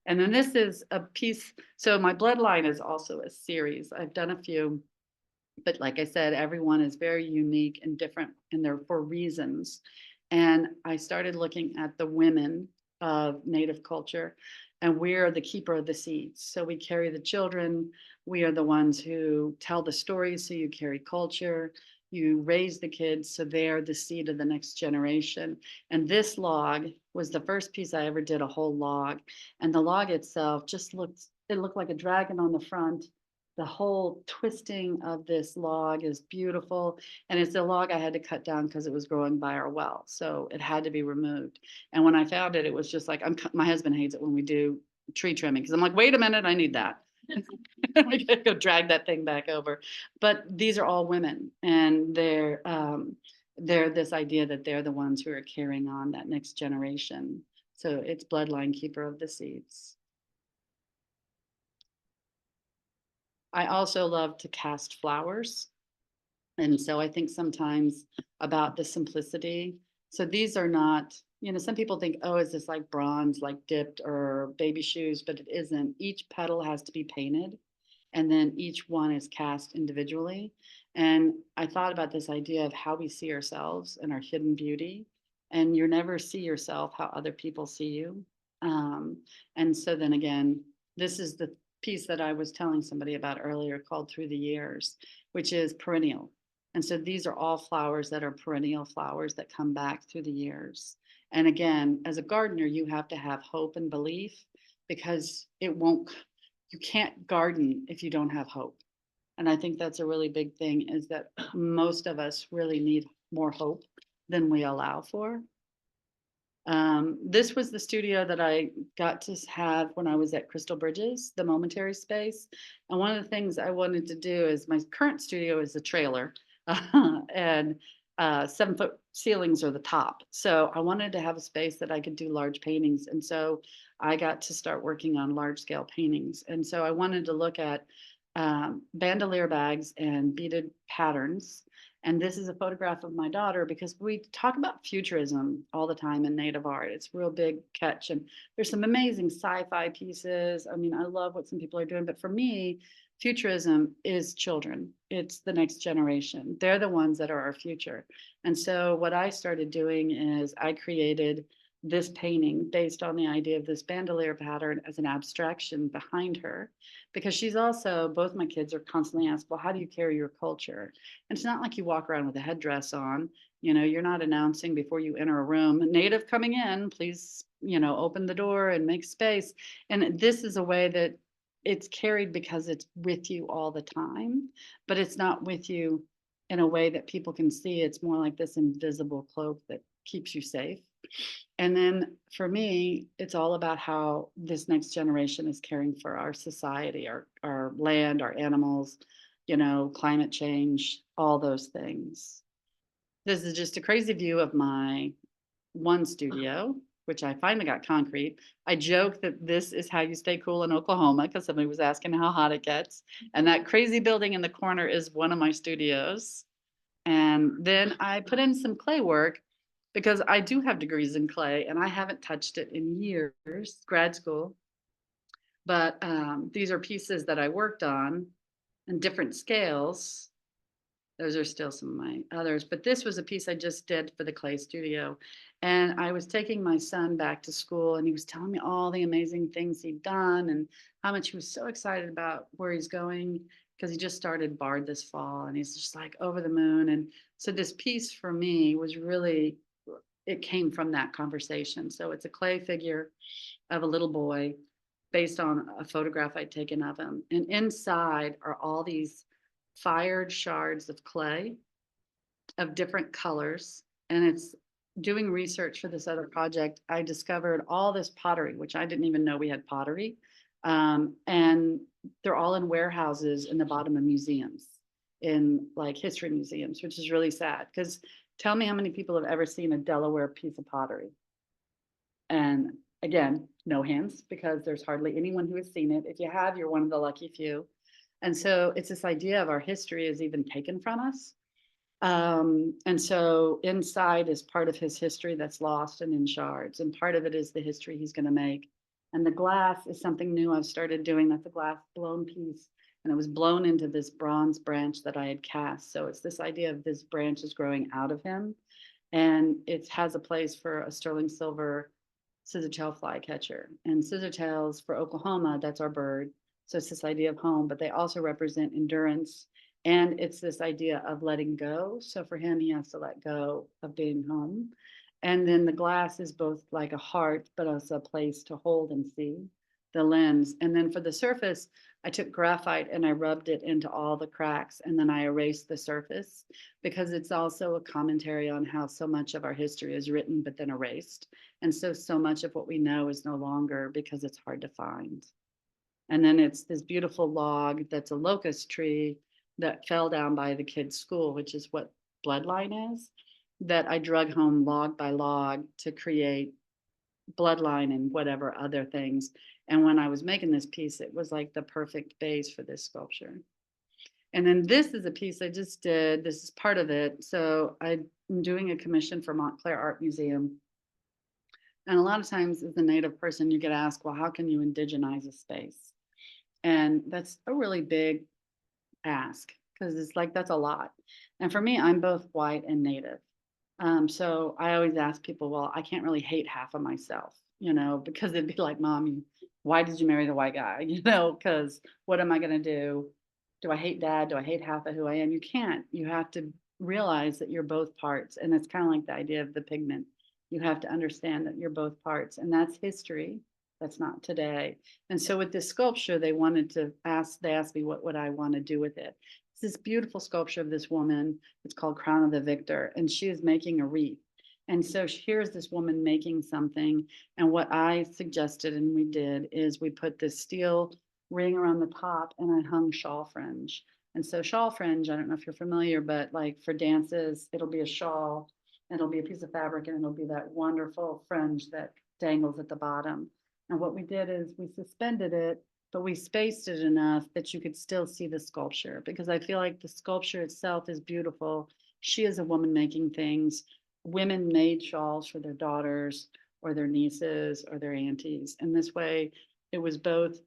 And then this is a piece. So my Bloodline is also a series. I've done a few, but like I said, everyone is very unique and different, and they're for reasons. And I started looking at the women of Native culture. and we're the keeper of the seeds. So we carry the children. We are the ones who tell the stories. So you carry culture, you raise the kids. So they're the seed of the next generation. And this log was the first piece I ever did a whole log. And the log itself just it looked like a dragon on the front. The whole twisting of this log is beautiful. And it's a log I had to cut down because it was growing by our well. So it had to be removed. And when I found it, it was just like, my husband hates it when we do tree trimming because I'm like, wait a minute, I need that. We gotta go drag that thing back over. But these are all women, and they're this idea that they're the ones who are carrying on that next generation. So it's bloodline, keeper of the seeds. I also love to cast flowers. And so I think sometimes about the simplicity. So these are not, some people think, oh, is this like bronze, like dipped or baby shoes, but it isn't. Each petal has to be painted, and then each one is cast individually. And I thought about this idea of how we see ourselves and our hidden beauty. And you never see yourself how other people see you. And so then again, this is the piece that I was telling somebody about earlier called Through the Years, which is perennial. And so these are all flowers that are perennial flowers that come back through the years. And again, as a gardener, you have to have hope and belief, because you can't garden if you don't have hope. And I think that's a really big thing, is that most of us really need more hope than we allow for. This was the studio that I got to have when I was at Crystal Bridges, the momentary space. And one of the things I wanted to do is, my current studio is a trailer, and 7-foot ceilings are the top. So I wanted to have a space that I could do large paintings. And so I got to start working on large scale paintings. And so I wanted to look at bandolier bags and beaded patterns. And this is a photograph of my daughter, because we talk about futurism all the time in Native art. It's a real big catch. And there's some amazing sci-fi pieces. I mean, I love what some people are doing, but for me, futurism is children. It's the next generation. They're the ones that are our future. And so what I started doing is I created this painting based on the idea of this bandolier pattern as an abstraction behind her, because she's also, both my kids are constantly asked, well, how do you carry your culture? And it's not like you walk around with a headdress on. You're not announcing before you enter a room, native coming in, please, open the door and make space. And this is a way that it's carried because it's with you all the time, but it's not with you in a way that people can see. It's more like this invisible cloak that keeps you safe. And then for me, it's all about how this next generation is caring for our society, our land, our animals, climate change, all those things. This is just a crazy view of my one studio, which I finally got concrete. I joke that this is how you stay cool in Oklahoma, because somebody was asking how hot it gets. And that crazy building in the corner is one of my studios. And then I put in some clay work, because I do have degrees in clay and I haven't touched it in years, grad school. But these are pieces that I worked on in different scales. Those are still some of my others, but this was a piece I just did for the clay studio. And I was taking my son back to school, and he was telling me all the amazing things he'd done and how much he was so excited about where he's going, because he just started Bard this fall and he's just like over the moon. And so this piece for me was really, it came from that conversation. So it's a clay figure of a little boy based on a photograph I'd taken of him. And inside are all these fired shards of clay of different colors. And it's doing research for this other project. I discovered all this pottery, which I didn't even know we had pottery. And they're all in warehouses in the bottom of museums, in like history museums, which is really sad, because tell me how many people have ever seen a Delaware piece of pottery. And again, no hands, because there's hardly anyone who has seen it. If you have, you're one of the lucky few. And so it's this idea of our history is even taken from us. And so inside is part of his history that's lost and in shards. And part of it is the history he's going to make. And the glass is something new I've started doing. That's a glass blown piece. And it was blown into this bronze branch that I had cast. So it's this idea of this branch is growing out of him. And it has a place for a sterling silver scissortail flycatcher. And scissortails for Oklahoma, that's our bird. So it's this idea of home, but they also represent endurance. And it's this idea of letting go. So for him, he has to let go of being home. And then the glass is both like a heart, but also a place to hold and see the lens. And then for the surface, I took graphite and I rubbed it into all the cracks, and then I erased the surface because it's also a commentary on how so much of our history is written but then erased. And so much of what we know is no longer because it's hard to find. And then it's this beautiful log that's a locust tree that fell down by the kids' school, which is what Bloodline is, that I drug home log by log to create Bloodline and whatever other things. And when I was making this piece, it was like the perfect base for this sculpture. And then this is a piece I just did. This is part of it. So I'm doing a commission for Michener Art Museum. And a lot of times as a Native person, you get asked, well, how can you indigenize a space? And that's a really big ask because it's like, that's a lot. And for me, I'm both white and Native. So I always ask people, well, I can't really hate half of myself, because it'd be like, Mom, why did you marry the white guy? Because what am I going to do? Do I hate Dad? Do I hate half of who I am? You can't. You have to realize that you're both parts. And it's kind of like the idea of the pigment. You have to understand that you're both parts. And that's history. That's not today. And so with this sculpture, they asked me, what would I want to do with it? This beautiful sculpture of this woman. It's called Crown of the Victor, and she is making a wreath. And so here's this woman making something. And what I suggested and we did is we put this steel ring around the top and I hung shawl fringe. And so shawl fringe, I don't know if you're familiar, but like for dances, it'll be a shawl, and it'll be a piece of fabric, and it'll be that wonderful fringe that dangles at the bottom. And what we did is we suspended it, but we spaced it enough that you could still see the sculpture, because I feel like the sculpture itself is beautiful. She is a woman making things. Women made shawls for their daughters or their nieces or their aunties. And this way, it was both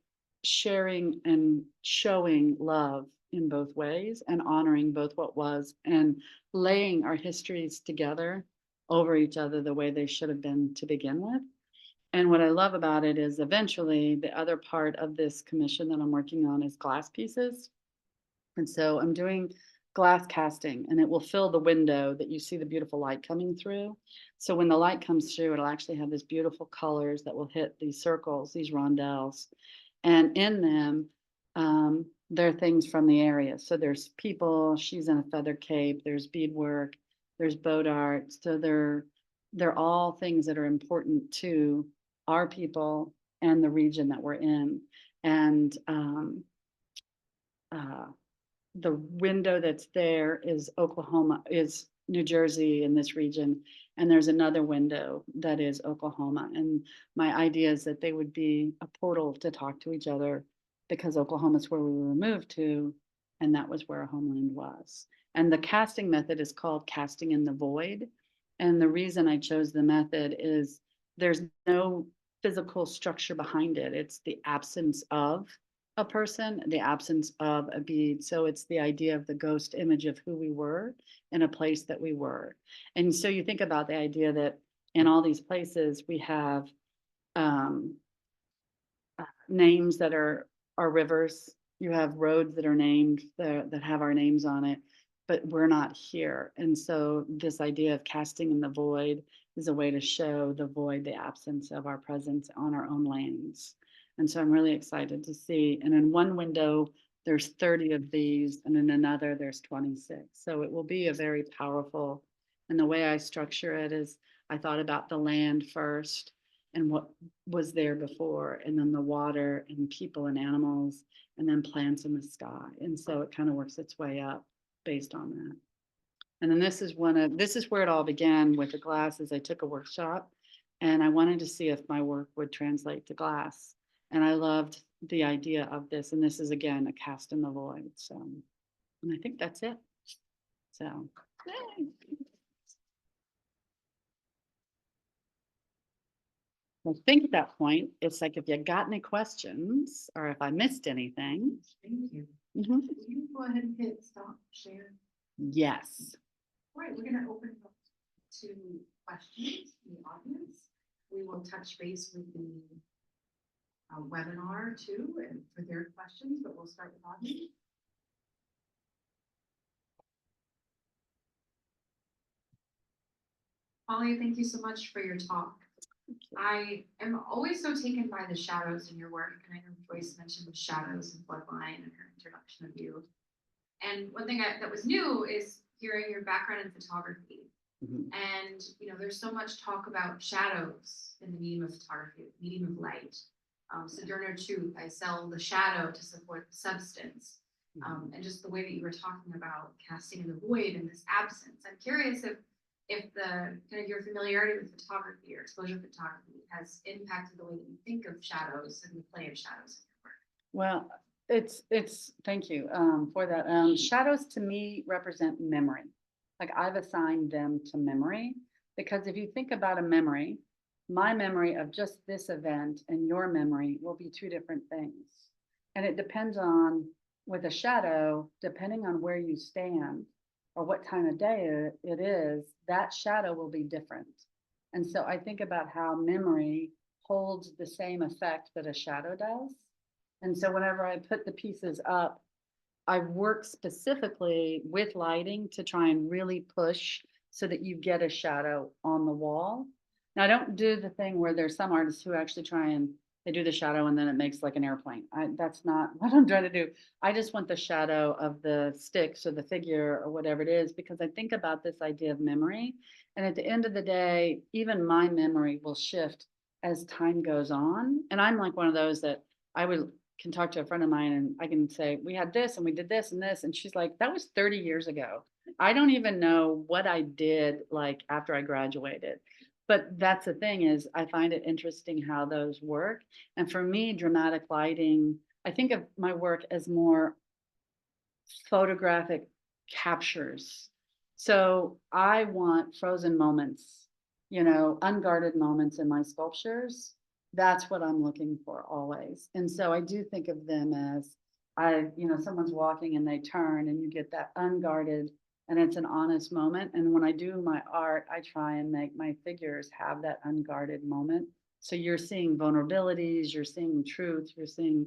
sharing and showing love in both ways and honoring both what was and laying our histories together over each other the way they should have been to begin with. And what I love about it is eventually the other part of this commission that I'm working on is glass pieces. And so I'm doing glass casting, and it will fill the window that you see the beautiful light coming through. So when the light comes through, it'll actually have these beautiful colors that will hit these circles, these rondelles. And in them, there are things from the area. So there's people, she's in a feather cape, there's beadwork, there's boat art. So they're all things that are important to our people and the region that we're in. And the window that's there is Oklahoma, is New Jersey in this region. And there's another window that is Oklahoma. And my idea is that they would be a portal to talk to each other, because Oklahoma is where we were moved to, and that was where our homeland was. And the casting method is called casting in the void. And the reason I chose the method is there's no physical structure behind it. It's the absence of a person, the absence of a bead. So it's the idea of the ghost image of who we were in a place that we were. And so you think about the idea that in all these places we have names that are rivers. You have roads that are named that have our names on it, but we're not here. And so this idea of casting in the void is a way to show the void, the absence of our presence on our own lands. And so I'm really excited to see. And in one window, there's 30 of these, and in another, there's 26. So it will be a very powerful, and the way I structure it is I thought about the land first and what was there before, and then the water and people and animals, and then plants in the sky. And so it kind of works its way up based on that. And then this is where it all began with the glasses. I took a workshop and I wanted to see if my work would translate to glass. And I loved the idea of this. And this is, again, a cast in the void. So, and I think that's it. So. I think at that point, it's like, if you got any questions or if I missed anything. Thank you. Mhm. Will you go ahead and hit stop share? Yes. All right, we're gonna open it up to questions from the audience. we will touch base with the webinar too, and for their questions, but we'll start with Audrey. Holly, thank you so much for your talk. I am always so taken by the shadows in your work, and I know Joyce mentioned the shadows in Bloodline and her introduction of you. And one thing that was new is hearing your background in photography. And there's so much talk about shadows in the medium of photography, the medium of light. Sojourner Truth, I sell the shadow to support the substance. And just the way that you were talking about casting in the void and this absence. I'm curious if the kind of your familiarity with photography or exposure photography has impacted the way that you think of shadows and the play of shadows in your work. Well, it's thank you for that. Shadows to me represent memory. Like I've assigned them to memory, because if you think about a memory, my memory of just this event and your memory will be two different things. And it depends on, with a shadow, depending on where you stand or what time of day it is, that shadow will be different. And so I think about how memory holds the same effect that a shadow does. And so whenever I put the pieces up, I work specifically with lighting to try and really push so that you get a shadow on the wall. Now, I don't do the thing where there's some artists who actually try and they do the shadow and then it makes like an airplane. That's not what I'm trying to do. I just want the shadow of the sticks or the figure or whatever it is, because I think about this idea of memory. And at the end of the day, even my memory will shift as time goes on. And I'm like one of those that can talk to a friend of mine and I can say, we had this and we did this and this. And she's like, that was 30 years ago. I don't even know what I did like after I graduated. But that's the thing, is I find it interesting how those work. And for me, dramatic lighting, I think of my work as more photographic captures. So I want frozen moments, unguarded moments in my sculptures. That's what I'm looking for always. And so I do think of them as someone's walking and they turn and you get that unguarded, and it's an honest moment. And when I do my art, I try and make my figures have that unguarded moment. So you're seeing vulnerabilities, you're seeing truth, you're seeing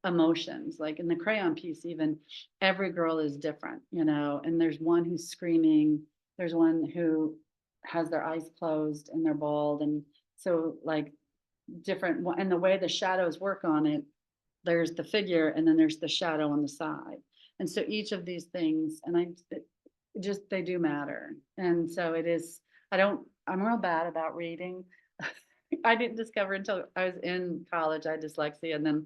emotions. Like in the crayon piece, even every girl is different, and there's one who's screaming, there's one who has their eyes closed and they're bald. And so like different, and the way the shadows work on it, there's the figure and then there's the shadow on the side. And so each of these things, and they do matter. And so I'm real bad about reading. I didn't discover until I was in college, I had dyslexia, and then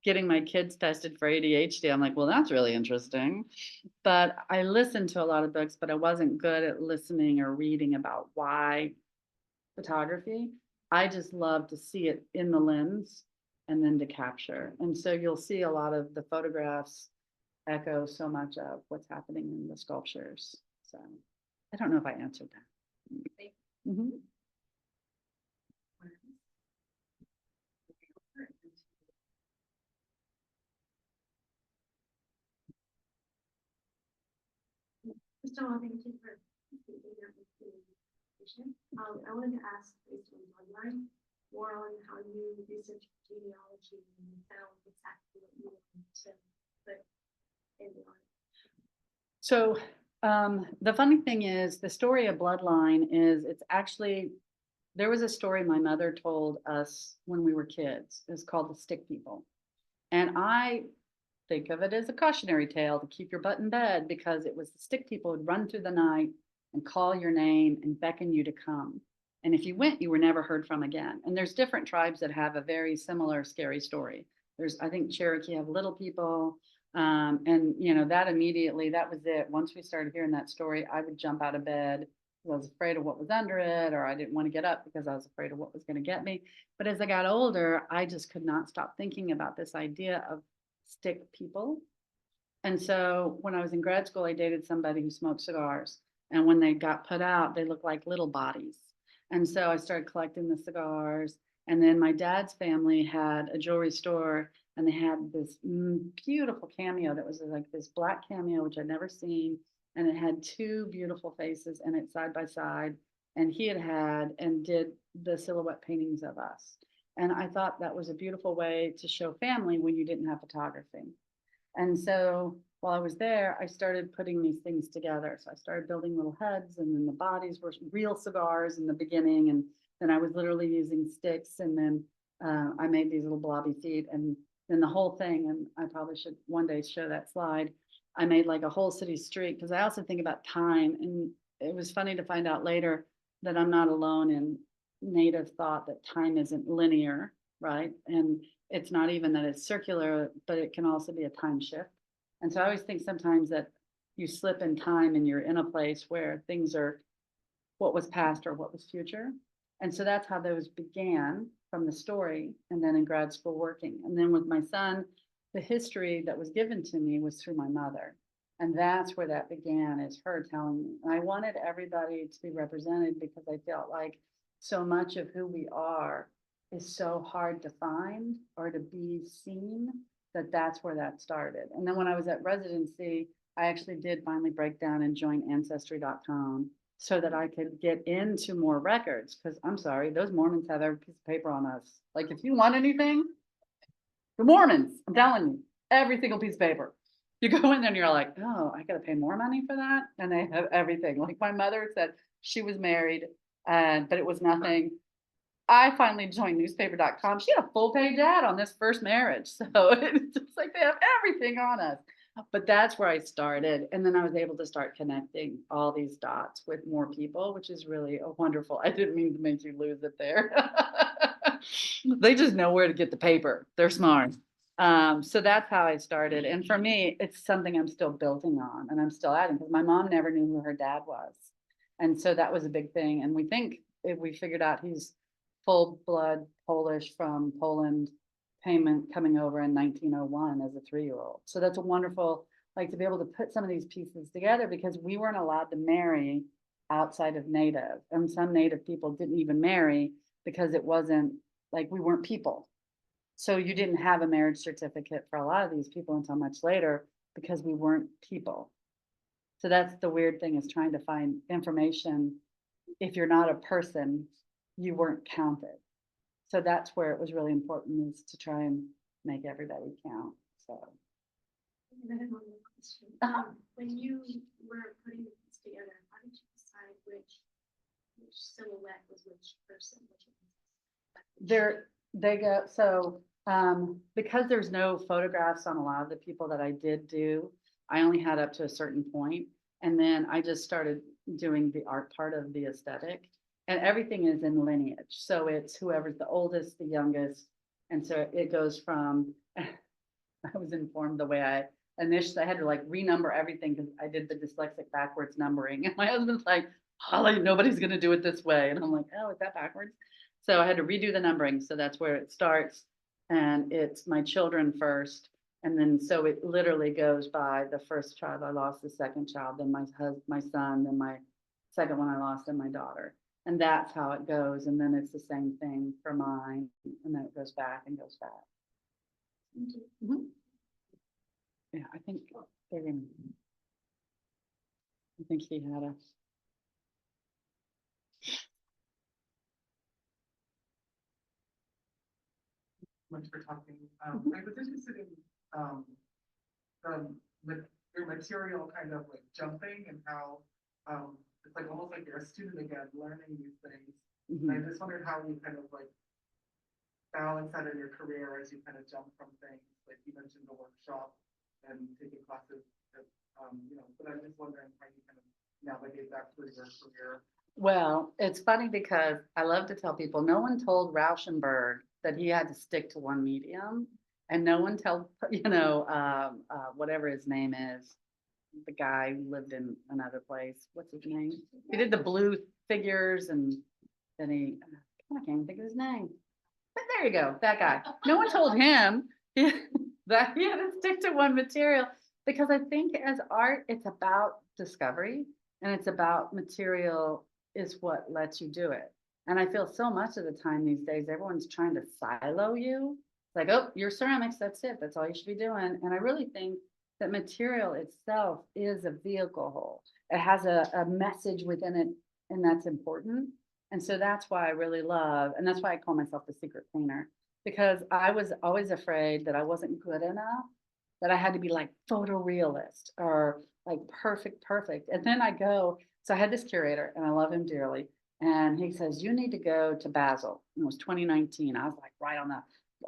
getting my kids tested for ADHD. I'm like, well, that's really interesting. But I listened to a lot of books, but I wasn't good at listening or reading about why photography. I just love to see it in the lens and then to capture. And so you'll see a lot of the photographs echo so much of what's happening in the sculptures. So I don't know if I answered that. Mm-hmm. First of all, thank you for speaking up with the presentation. I wanted to ask, based on Bloodline, more on how you research genealogy and found exactly what you wanted to put in the art. So the funny thing is, the story of Bloodline is, there was a story my mother told us when we were kids. It's called The Stick People. And I think of it as a cautionary tale to keep your butt in bed, because it was the stick people who'd run through the night and call your name and beckon you to come. And if you went, you were never heard from again. And there's different tribes that have a very similar scary story. I think Cherokee have little people. And that immediately, that was it. Once we started hearing that story, I would jump out of bed. I was afraid of what was under it, or I didn't want to get up because I was afraid of what was going to get me. But as I got older, I just could not stop thinking about this idea of stick people. And so when I was in grad school, I dated somebody who smoked cigars. And when they got put out, they looked like little bodies. And so I started collecting the cigars. And then my dad's family had a jewelry store, and they had this beautiful cameo that was like this black cameo, which I'd never seen. And it had two beautiful faces in it side by side. and he had and did the silhouette paintings of us. And I thought that was a beautiful way to show family when you didn't have photography. And so while I was there, I started putting these things together. So I started building little heads, and then the bodies were real cigars in the beginning. And then I was literally using sticks. And then I made these little blobby feet. And then the whole thing, and I probably should one day show that slide. I made like a whole city street because I also think about time. And it was funny to find out later that I'm not alone in Native thought that time isn't linear, right? And it's not even that it's circular, but it can also be a time shift. And so I always think sometimes that you slip in time and you're in a place where things are what was past or what was future. And so that's how those began from the story, and then in grad school working. And then with my son, the history that was given to me was through my mother. And that's where that began, is her telling me. And I wanted everybody to be represented because I felt like so much of who we are is so hard to find or to be seen, that that's where that started. And then when I was at residency, I actually did finally break down and join ancestry.com so that I could get into more records. Because I'm sorry, those Mormons have every piece of paper on us. Like, if you want anything, the Mormons, I'm telling you, every single piece of paper. You go in there and you're like, oh, I got to pay more money for that. And they have everything. Like, my mother said she was married, but it was nothing. I finally joined newspaper.com. She had a full page ad on this first marriage. So it's just like they have everything on us. But that's where I started. And then I was able to start connecting all these dots with more people, which is really a wonderful. I didn't mean to make you lose it there. They just know where to get the paper. They're smart. So that's how I started. And for me, it's something I'm still building on, and I'm still adding, because my mom never knew who her dad was. And so that was a big thing. And we think if we figured out he's full blood Polish from Poland, payment coming over in 1901 as a 3-year-old. So that's a wonderful, like, to be able to put some of these pieces together, because we weren't allowed to marry outside of Native. And some Native people didn't even marry because it wasn't like, we weren't people. So you didn't have a marriage certificate for a lot of these people until much later, because we weren't people. So that's the weird thing, is trying to find information. If you're not a person, you weren't counted. So that's where it was really important, is to try and make everybody count. So. And I have one more question. When you were putting this together, how did you decide which silhouette was which person? They go, so because there's no photographs on a lot of the people that I did do, I only had up to a certain point. And then I just started doing the art part of the aesthetic. And everything is in lineage. So it's whoever's the oldest, the youngest. And so it goes from, I was informed the way I initially, I had to like renumber everything because I did the dyslexic backwards numbering. And my husband's like, Holly, nobody's going to do it this way. And I'm like, oh, is that backwards? So I had to redo the numbering. So that's where it starts. And it's my children first. And then so it literally goes by the first child I lost, the second child, then my son, then my second one I lost, and my daughter. And that's how it goes. And then it's the same thing for mine. And then it goes back and goes back. Mm-hmm. Yeah, I think they're going to. I think he had a. Much for talking. I was interested in your material kind of like jumping, and how it's like almost like you're a student again, learning these things. Mm-hmm. And I just wondered how you kind of like balance that in your career as you kind of jump from things. Like you mentioned the workshop and taking classes, but I'm just wondering how you kind of navigate that through your career. Well, it's funny because I love to tell people, no one told Rauschenberg that he had to stick to one medium, and no one told, whatever his name is, the guy who lived in another place. What's his name? He did the blue figures, and then I can't even think of his name. But there you go, that guy. No one told him that he had to stick to one material, because I think as art, it's about discovery, and it's about material is what lets you do it. And I feel so much of the time these days, everyone's trying to silo you. It's like, oh, you're ceramics, that's it. That's all you should be doing. And I really think that material itself is a vehicle. It has a message within it and that's important. And so that's why I really love, and that's why I call myself the secret painter, because I was always afraid that I wasn't good enough, that I had to be like photorealist or like perfect. And then I go, so I had this curator and I love him dearly. And he says, you need to go to Basel. And it was 2019. I was like, right on the,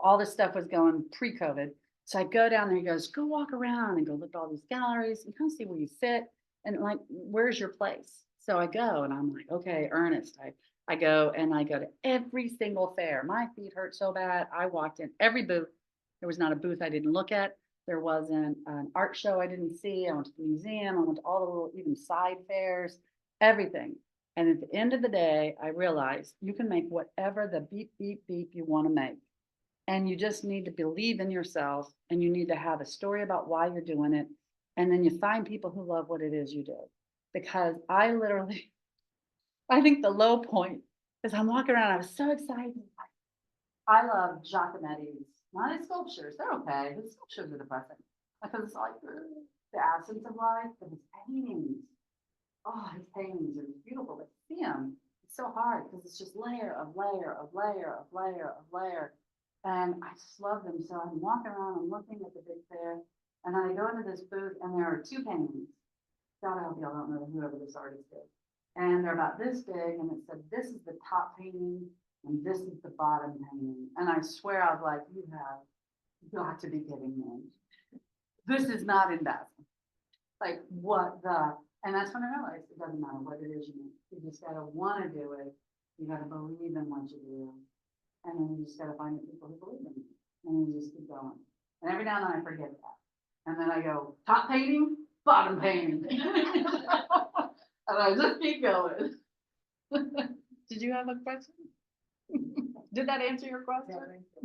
all this stuff was going pre-COVID. So I go down there, he goes, go walk around and go look at all these galleries and kind of see where you fit. And like, where's your place? So I go and I'm like, okay, Ernest, I go and I go to every single fair. My feet hurt so bad. I walked in every booth. There was not a booth I didn't look at. There wasn't an art show I didn't see. I went to the museum. I went to all the little, even side fairs, everything. And at the end of the day, I realized you can make whatever the beep, beep, beep you want to make. And you just need to believe in yourself and you need to have a story about why you're doing it. And then you find people who love what it is you do. Because I literally, I think the low point is I'm walking around, I was so excited. I love Giacometti's, not his sculptures, they're okay. His sculptures are depressing. Because it's like the absence of life, but his paintings, oh, his paintings are beautiful. But see them, it's so hard because it's just layer of layer of layer of layer of layer. And I just love them. So I'm walking around, I'm looking at the big fair, and then I go into this booth and there are two paintings. God, I hope y'all don't know whoever this artist is. And they're about this big, and it said, this is the top painting, and this is the bottom painting. And I swear, I was like, you have got to be kidding me. This is not in Basel. Like, what the? And that's when I realized it doesn't matter what it is you make. You just gotta want to do it. You gotta believe in what you do. And then you just gotta find the people who believe in you. And you just keep going. And every now and then I forget that. And then I go, top painting, bottom painting. And I just keep going. Did you have a question? Did that answer your question?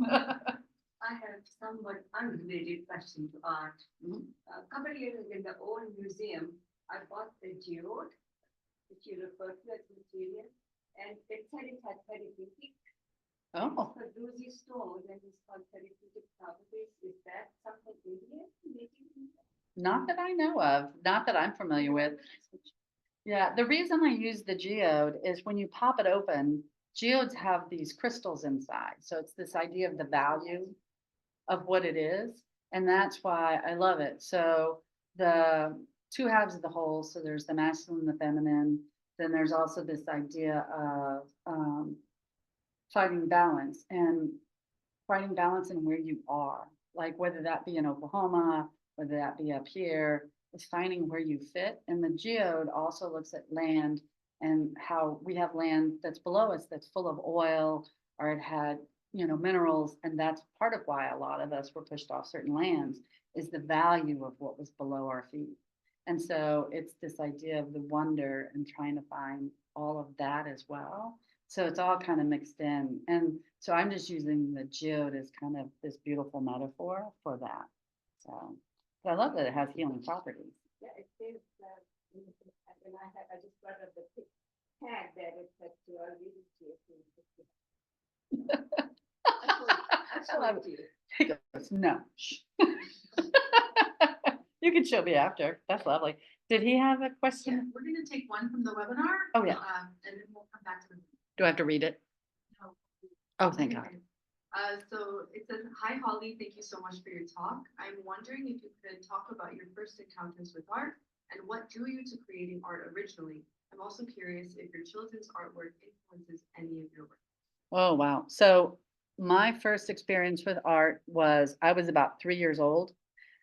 I have somewhat unrelated question to art. A couple of years in the old museum, I bought the geode, which you refer to as material, and it said it had therapeutic. Oh, So Druzy stone, and it's called therapeutic properties. Is that something Indian? not that I know of, not that I'm familiar with. Yeah, the reason I use the geode is when you pop it open, geodes have these crystals inside. So it's this idea of the value of what it is. And that's why I love it. So the two halves of the whole, so there's the masculine and the feminine. Then there's also this idea of finding balance and finding balance in where you are, like whether that be in Oklahoma, whether that be up here, is finding where you fit. And the geode also looks at land and how we have land that's below us that's full of oil, or it had, you know, minerals. And that's part of why a lot of us were pushed off certain lands, is the value of what was below our feet. And so it's this idea of the wonder and trying to find all of that as well. So it's all kind of mixed in. And so I'm just using the geode as kind of this beautiful metaphor for that. So, but I love that it has healing properties. Yeah, it says that, and I just brought up the tag that it said to our I love it. He goes, no. You can show me after. That's lovely. Did he have a Yeah, question? we're gonna take one from the webinar. Oh, yeah. And then we'll come back to the. Do I have to read it? No. Oh, thank God. So it says, hi Holly, thank you so much for your talk. I'm wondering if you could talk about your first encounters with art and what drew you to creating art originally. I'm also curious if your children's artwork influences any of your work. Oh, wow. So my first experience with art was, I was about 3 years old,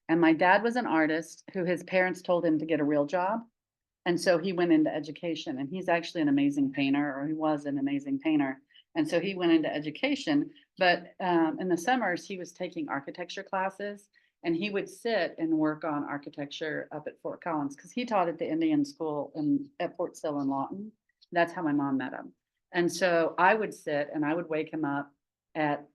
and my dad was an artist who his parents told him to get a real job. And so he went into education, and he's actually an amazing painter, or he was an amazing painter. And so he went into education, but in the summers he was taking architecture classes, and he would sit and work on architecture up at Fort Collins, because he taught at the Indian school at Fort Sill in Lawton. That's how my mom met him. And so I would sit and I would wake him up at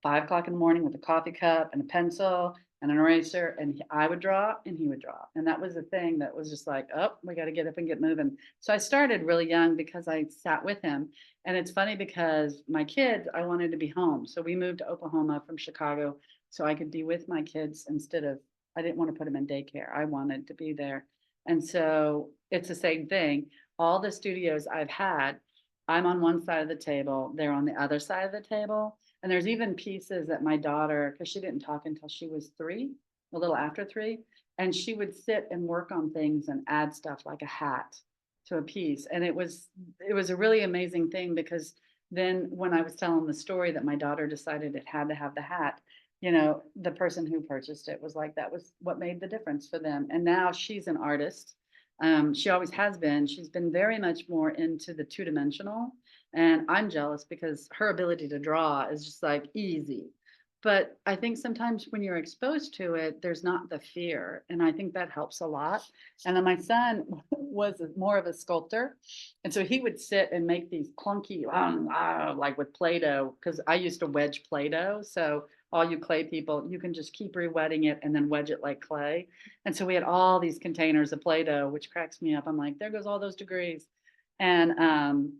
5 o'clock in the morning with a coffee cup and a pencil and an eraser, and I would draw and he would draw. And that was the thing that was just like, oh, we got to get up and get moving. So I started really young because I sat with him. And it's funny because my kids, I wanted to be home. So we moved to Oklahoma from Chicago so I could be with my kids instead of, I didn't want to put them in daycare. I wanted to be there. And so it's the same thing. all the studios I've had, I'm on one side of the table, they're on the other side of the table. And there's even pieces that my daughter, because she didn't talk until she was 3, a little after 3, and she would sit and work on things and add stuff like a hat to a piece. And it was a really amazing thing, because then when I was telling the story that my daughter decided it had to have the hat, you know, the person who purchased it was like, that was what made the difference for them. And now she's an artist. She always has been. She's been very much more into the 2-dimensional. And I'm jealous because her ability to draw is just like easy. But I think sometimes when you're exposed to it, there's not the fear. And I think that helps a lot. And then my son was more of a sculptor. And so he would sit and make these clunky, like with Play-Doh, because I used to wedge Play-Doh. So all you clay people, you can just keep re-wetting it and then wedge it like clay. And so we had all these containers of Play-Doh, which cracks me up. I'm like, there goes all those degrees. And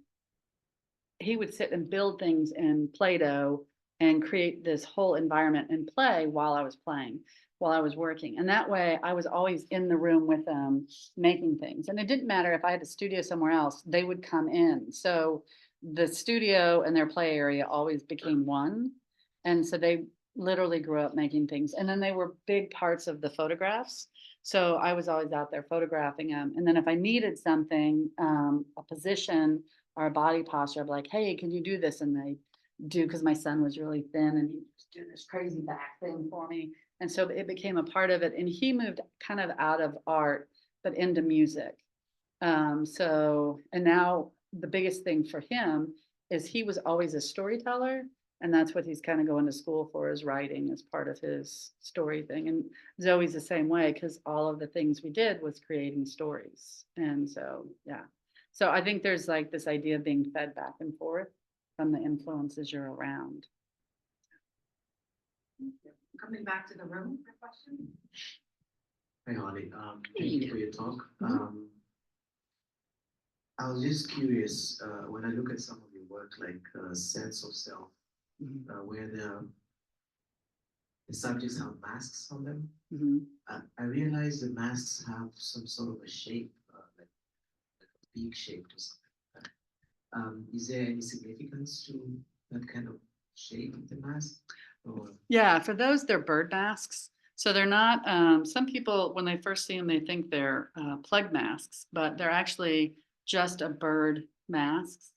he would sit and build things in Play-Doh and create this whole environment and play while I was playing, while I was working. And that way I was always in the room with them making things. And it didn't matter if I had a studio somewhere else, they would come in. So the studio and their play area always became one. And so they literally grew up making things. And then they were big parts of the photographs. So I was always out there photographing them. And then if I needed something, a position or a body posture, I'd be like, hey, can you do this? And they do, because my son was really thin and he'd do this crazy back thing for me. And so it became a part of it. And he moved kind of out of art, but into music. And now the biggest thing for him is he was always a storyteller. And that's what he's kind of going to school for, is writing as part of his story thing. And Zoe's the same way, because all of the things we did was creating stories. And so, yeah. So I think there's like this idea of being fed back and forth from the influences you're around. Coming back to the room for question. Hi, Holly. Thank you for your talk. I was just curious, when I look at some of your work, like Sense of Self, where the subjects have masks on them, I realize the masks have some sort of a shape, like a beak shaped or something like that. Is there any significance to that kind of shape of the mask? Or? Yeah, for those, they're bird masks. So they're not, some people, when they first see them, they think they're plug masks, but they're actually just a bird masks.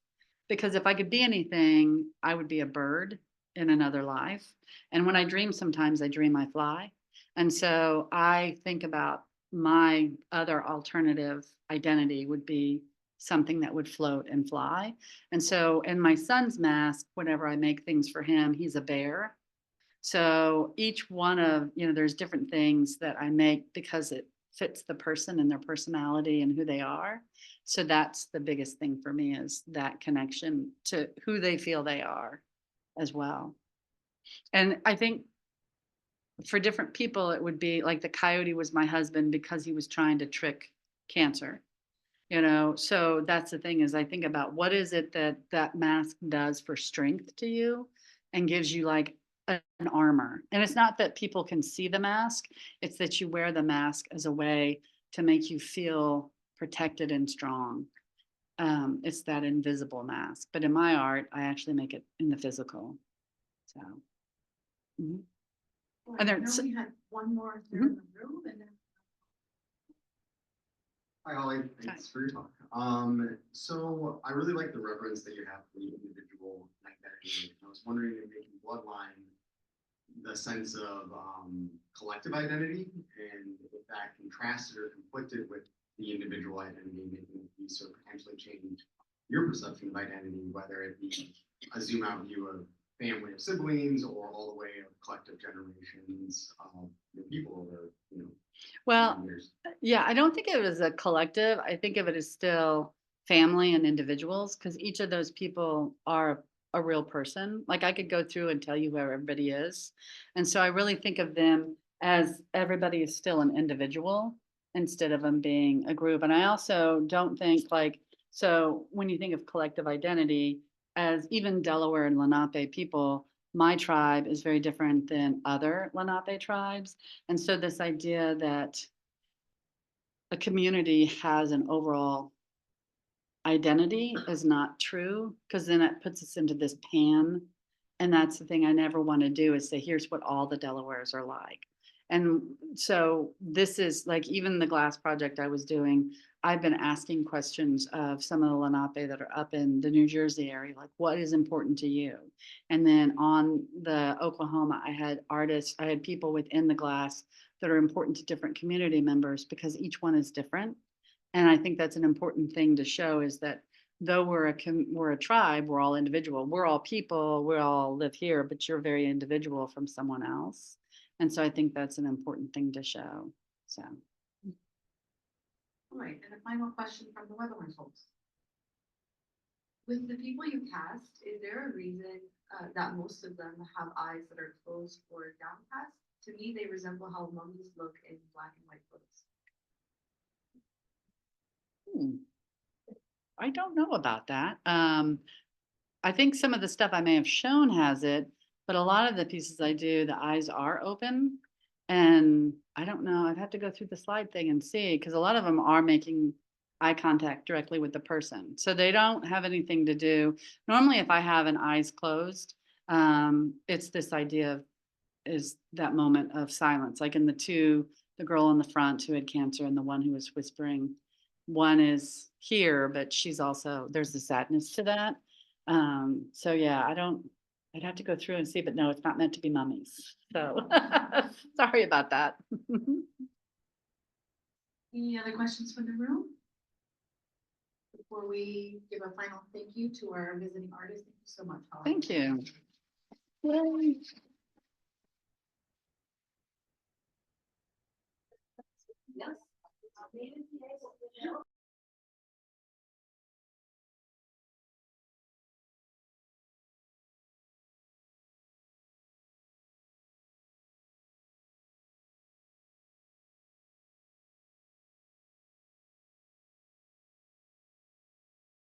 Because if I could be anything, I would be a bird in another life. And when I dream, sometimes I dream I fly. And so I think about my other alternative identity would be something that would float and fly. And so in my son's mask, whenever I make things for him, he's a bear. So each one of, there's different things that I make because it fits the person and their personality and who they are. So that's the biggest thing for me, is that connection to who they feel they are as well. And I think for different people, it would be like the coyote was my husband because he was trying to trick cancer. So that's the thing, is I think about what is it that mask does for strength to you and gives you like an armor. And it's not that people can see the mask, it's that you wear the mask as a way to make you feel protected and strong. It's that invisible mask. But in my art, I actually make it in the physical. So. And then we had one more here in the room, and then. Hi, Holly. Thanks for your talk. So I really like the reference that you have for the individual identity. I was wondering if making Bloodline the sense of collective identity, and if that contrasted or conflicted with the individual identity, making it be sort of potentially change your perception of identity, whether it be a zoom out view of family of siblings or all the way of collective generations of people over, Well, years. yeah, I don't think of it as a collective. I think of it as still family and individuals, because each of those people are a real person. Like I could go through and tell you who everybody is. And so I really think of them as everybody is still an individual instead of them being a group. And I also don't think so when you think of collective identity, as even Delaware and Lenape people, my tribe is very different than other Lenape tribes. And so this idea that a community has an overall identity is not true, because then it puts us into this pan. And that's the thing I never want to do, is say, here's what all the Delawares are like. And so this is like, even the glass project I was doing, I've been asking questions of some of the Lenape that are up in the New Jersey area, like, what is important to you? And then on the Oklahoma, I had artists, I had people within the glass that are important to different community members, because each one is different. And I think that's an important thing to show, is that though we're a tribe, we're all individual, we're all people, we all live here, but you're very individual from someone else. And so I think that's an important thing to show, so. All right, and a final question from the webinar folks. With the people you cast, is there a reason that most of them have eyes that are closed or downcast? To me, they resemble how mummies look in black and white photos. I don't know about that. I think some of the stuff I may have shown has it, but a lot of the pieces I do, the eyes are open. And I don't know, I'd have to go through the slide thing and see, because a lot of them are making eye contact directly with the person. So they don't have anything to do. Normally, if I have an eyes closed, it's this idea of, is that moment of silence. Like in the girl in the front who had cancer and the one who was whispering, one is here, but she's also, there's the sadness to that. So yeah, I'd have to go through and see, but no, it's not meant to be mummies. So sorry about that. Any other questions from the room? Before we give a final thank you to our visiting artist, thank you so much, Holly. Thank you. Yes.